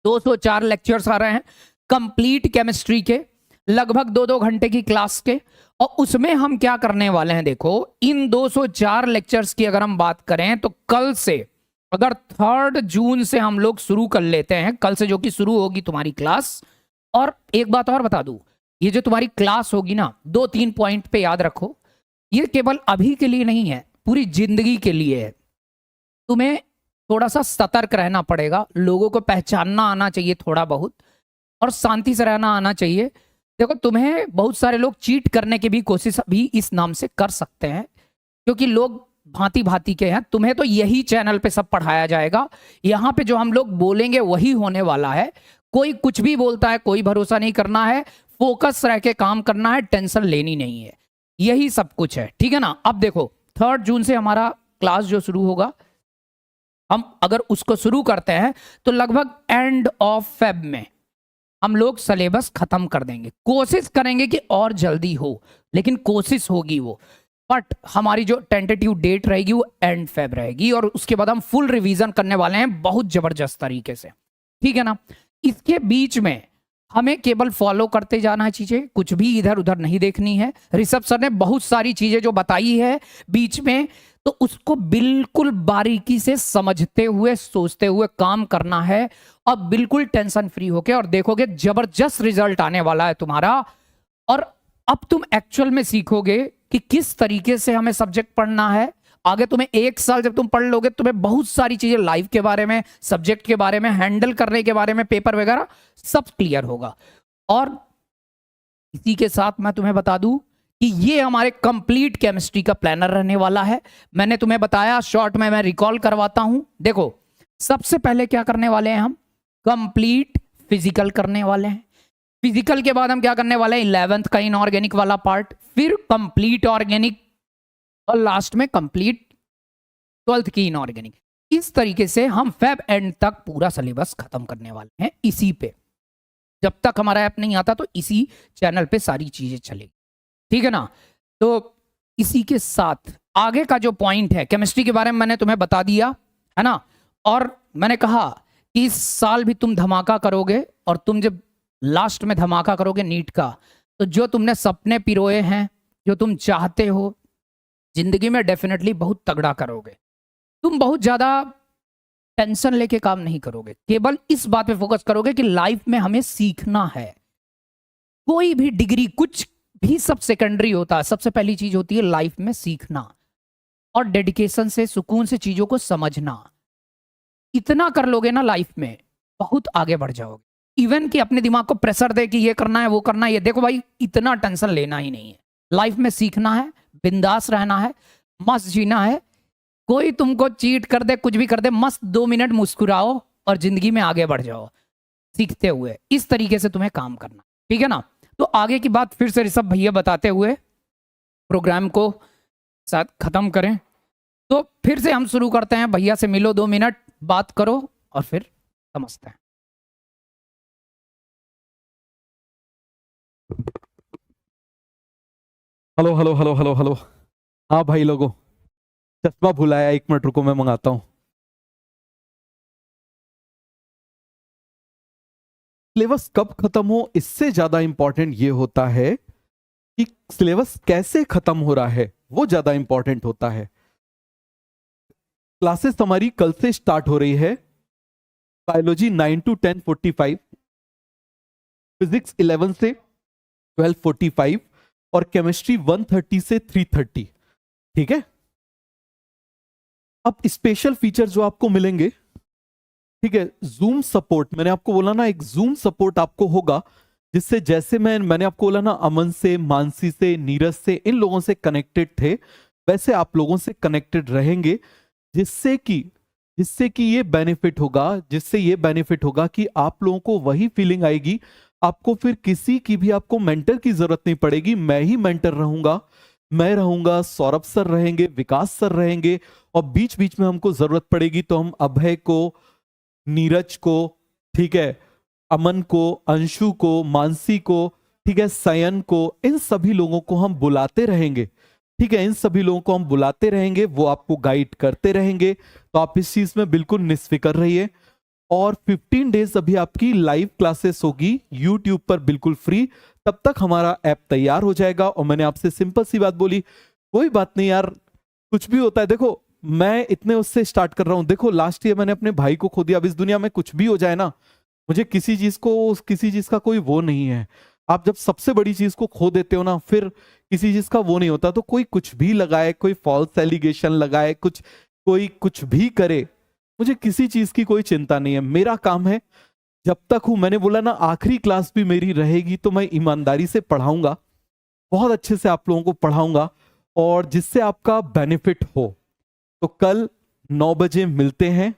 204 लेक्चर्स आ रहे हैं कंप्लीट केमिस्ट्री के, लगभग 2-2 घंटे की क्लास के। और उसमें हम क्या करने वाले हैं, देखो इन 204 लेक्चर्स की अगर हम बात करें तो कल से, अगर 3 जून से हम लोग शुरू कर लेते हैं, कल से जो कि शुरू होगी तुम्हारी क्लास। और एक बात और बता दूं, ये जो तुम्हारी क्लास होगी ना, 2-3 पॉइंट पे याद रखो, ये केवल अभी के लिए नहीं है, पूरी जिंदगी के लिए है। तुम्हें थोड़ा सा सतर्क रहना पड़ेगा, लोगों को पहचानना आना चाहिए थोड़ा बहुत, और शांति से रहना आना चाहिए। देखो तुम्हें बहुत सारे लोग चीट करने की भी कोशिश भी इस नाम से कर सकते हैं, क्योंकि लोग भांति भांति के हैं। तुम्हें तो यही चैनल पे सब पढ़ाया जाएगा, यहाँ पे जो हम लोग बोलेंगे वही होने वाला है। कोई कुछ भी बोलता है, कोई भरोसा नहीं करना है, फोकस रह के काम करना है, टेंशन लेनी नहीं है, यही सब कुछ है, ठीक है ना। अब देखो 3 जून से हमारा क्लास जो शुरू होगा, हम अगर उसको शुरू करते हैं तो लगभग एंड ऑफ फेब में हम लोग सिलेबस खत्म कर देंगे। कोशिश करेंगे कि और जल्दी हो, लेकिन कोशिश होगी वो, बट हमारी जो टेंटेटिव डेट रहेगी वो एंड फेब रहेगी। और उसके बाद हम फुल रिवीजन करने वाले हैं बहुत जबरदस्त तरीके से, ठीक है ना। इसके बीच में हमें केवल फॉलो करते जाना है चीजें, कुछ भी इधर उधर नहीं देखनी है। ऋषभ सर ने बहुत सारी चीजें जो बताई है बीच में, तो उसको बिल्कुल बारीकी से समझते हुए सोचते हुए काम करना है, और बिल्कुल टेंशन फ्री होके, और देखोगे जबरदस्त रिजल्ट आने वाला है तुम्हारा। और अब तुम एक्चुअल में सीखोगे कि किस तरीके से हमें सब्जेक्ट पढ़ना है। आगे तुम्हें 1 साल जब तुम पढ़ लोगे, तुम्हें बहुत सारी चीजें लाइफ के बारे में, सब्जेक्ट के बारे में, हैंडल करने के बारे में, पेपर वगैरह सब क्लियर होगा। और इसी के साथ मैं तुम्हें बता दूं कि ये हमारे कंप्लीट केमिस्ट्री का प्लानर रहने वाला है। मैंने तुम्हें बताया, शॉर्ट में मैं रिकॉल करवाता हूं। देखो सबसे पहले क्या करने वाले हैं, हम कंप्लीट फिजिकल करने वाले हैं। फिजिकल के बाद हम क्या करने वाले हैं, 11th का इनऑर्गेनिक वाला पार्ट, फिर कंप्लीट ऑर्गेनिक, और लास्ट में कंप्लीट 12th की इनऑर्गेनिक। इस तरीके से हम फेब एंड तक पूरा सिलेबस खत्म करने वाले हैं इसी पे। जब तक हमारा ऐप नहीं आता तो इसी चैनल पे सारी चीजें चलेगी, ठीक है ना। तो इसी के साथ आगे का जो पॉइंट है, केमिस्ट्री के बारे में मैंने तुम्हें बता दिया है ना। और मैंने कहा कि इस साल भी तुम धमाका करोगे, और तुम जब लास्ट में धमाका करोगे नीट का, तो जो तुमने सपने पिरोए हैं, जो तुम चाहते हो जिंदगी में, डेफिनेटली बहुत तगड़ा करोगे। तुम बहुत ज्यादा टेंशन लेके काम नहीं करोगे, केवल इस बात पे फोकस करोगे कि लाइफ में हमें सीखना है। कोई भी डिग्री, कुछ भी सब सेकेंडरी होता है, सबसे पहली चीज होती है लाइफ में सीखना, और डेडिकेशन से, सुकून से चीजों को समझना। इतना कर लोगे ना लाइफ में, बहुत आगे बढ़ जाओगे। इवन कि अपने दिमाग को प्रेशर दे कि ये करना है, वो करना है, ये देखो भाई, इतना टेंशन लेना ही नहीं है। लाइफ में सीखना है, बिंदास रहना है, मस्त जीना है। कोई तुमको चीट कर दे, कुछ भी कर दे, मस्त 2 मिनट मुस्कुराओ और जिंदगी में आगे बढ़ जाओ सीखते हुए। इस तरीके से तुम्हें काम करना, ठीक है ना। तो आगे की बात फिर से ऋषभ भैया बताते हुए प्रोग्राम को साथ खत्म करें। तो फिर से हम शुरू करते हैं। भैया से मिलो, 2 मिनट बात करो और फिर समझते हैं। Hello hello hello hello hello. हाँ भाई लोगों, चश्मा भुलाया, 1 मिनट रुको मैं मंगाता हूँ। सिलेबस कब खत्म हो इससे ज्यादा इंपॉर्टेंट ये होता है कि सिलेबस कैसे खत्म हो रहा है, वो ज्यादा इंपॉर्टेंट होता है। क्लासेस हमारी कल से स्टार्ट हो रही है। बायोलॉजी 9 to 10:45, फिजिक्स 11 से 12:45 और केमिस्ट्री 1:30 से 3:30। ठीक है। अब स्पेशल फीचर जो आपको मिलेंगे, ठीक है, जूम सपोर्ट। मैंने आपको बोला ना एक जूम सपोर्ट आपको होगा, जिससे जैसे मैंने आपको बोला ना अमन से, मानसी से, नीरज से, इन लोगों से कनेक्टेड थे, वैसे आप लोगों से कनेक्टेड रहेंगे, जिससे कि ये बेनिफिट होगा कि आप लोगों को वही फीलिंग आएगी, आपको फिर किसी की भी आपको मेंटर की जरूरत नहीं पड़ेगी। मैं ही मेंटर रहूंगा, मैं रहूंगा, सौरभ सर रहेंगे, विकास सर रहेंगे, और बीच बीच में हमको जरूरत पड़ेगी तो हम अभय को, नीरज को, ठीक है, अमन को, अंशु को, मानसी को, ठीक है, सयन को, इन सभी लोगों को हम बुलाते रहेंगे। ठीक है, इन सभी लोगों को हम बुलाते रहेंगे, वो आपको गाइड करते रहेंगे। तो आप इस चीज में बिल्कुल निश्चित रहिए। और 15 डेज अभी आपकी लाइव क्लासेस होगी यूट्यूब पर बिल्कुल फ्री। तब तक हमारा ऐप तैयार हो जाएगा। और मैंने आपसे सिंपल सी बात बोली, कोई बात नहीं यार, कुछ भी होता है। देखो मैं इतने उससे स्टार्ट कर रहा हूं। देखो लास्ट ईयर मैंने अपने भाई को खो दिया। अब इस दुनिया में कुछ भी हो जाए ना, मुझे किसी चीज का कोई वो नहीं है। आप जब सबसे बड़ी चीज को खो देते हो ना, फिर किसी चीज का वो नहीं होता। तो कोई कुछ भी लगाए, कोई फॉल्स एलिगेशन लगाए, कोई कुछ भी करे, मुझे किसी चीज की कोई चिंता नहीं है। मेरा काम है, जब तक हूं, मैंने बोला ना आखिरी क्लास भी मेरी रहेगी तो मैं ईमानदारी से पढ़ाऊंगा, बहुत अच्छे से आप लोगों को पढ़ाऊंगा, और जिससे आपका बेनिफिट हो। तो कल 9 बजे मिलते हैं,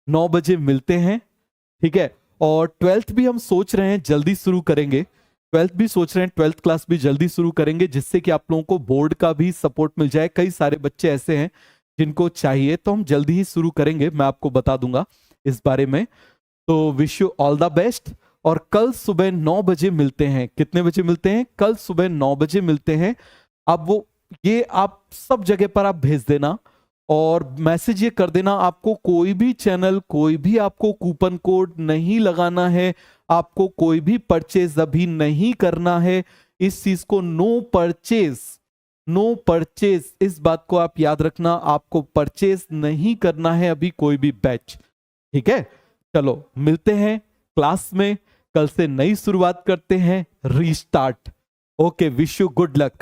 9 बजे मिलते हैं, ठीक है। और 12th भी हम सोच रहे हैं जल्दी शुरू करेंगे, 12th क्लास भी जल्दी शुरू करेंगे, जिससे कि आप लोगों को बोर्ड का भी सपोर्ट मिल जाए। कई सारे बच्चे ऐसे हैं जिनको चाहिए, तो हम जल्दी ही शुरू करेंगे, मैं आपको बता दूंगा इस बारे में। तो wish you all the best. और कल सुबह 9 बजे मिलते हैं। कितने बजे मिलते हैं? कल सुबह 9 बजे मिलते हैं। अब ये आप सब जगह पर आप भेज देना, और मैसेज ये कर देना, आपको कोई भी चैनल, कोई भी आपको कूपन कोड नहीं लगाना है, आपको कोई भी परचेज अभी नहीं करना है। इस चीज को नो परचेज, इस बात को आप याद रखना, आपको परचेज नहीं करना है अभी कोई भी बैच। ठीक है, चलो मिलते हैं क्लास में। कल से नई शुरुआत करते हैं, restart. Okay, wish you good luck.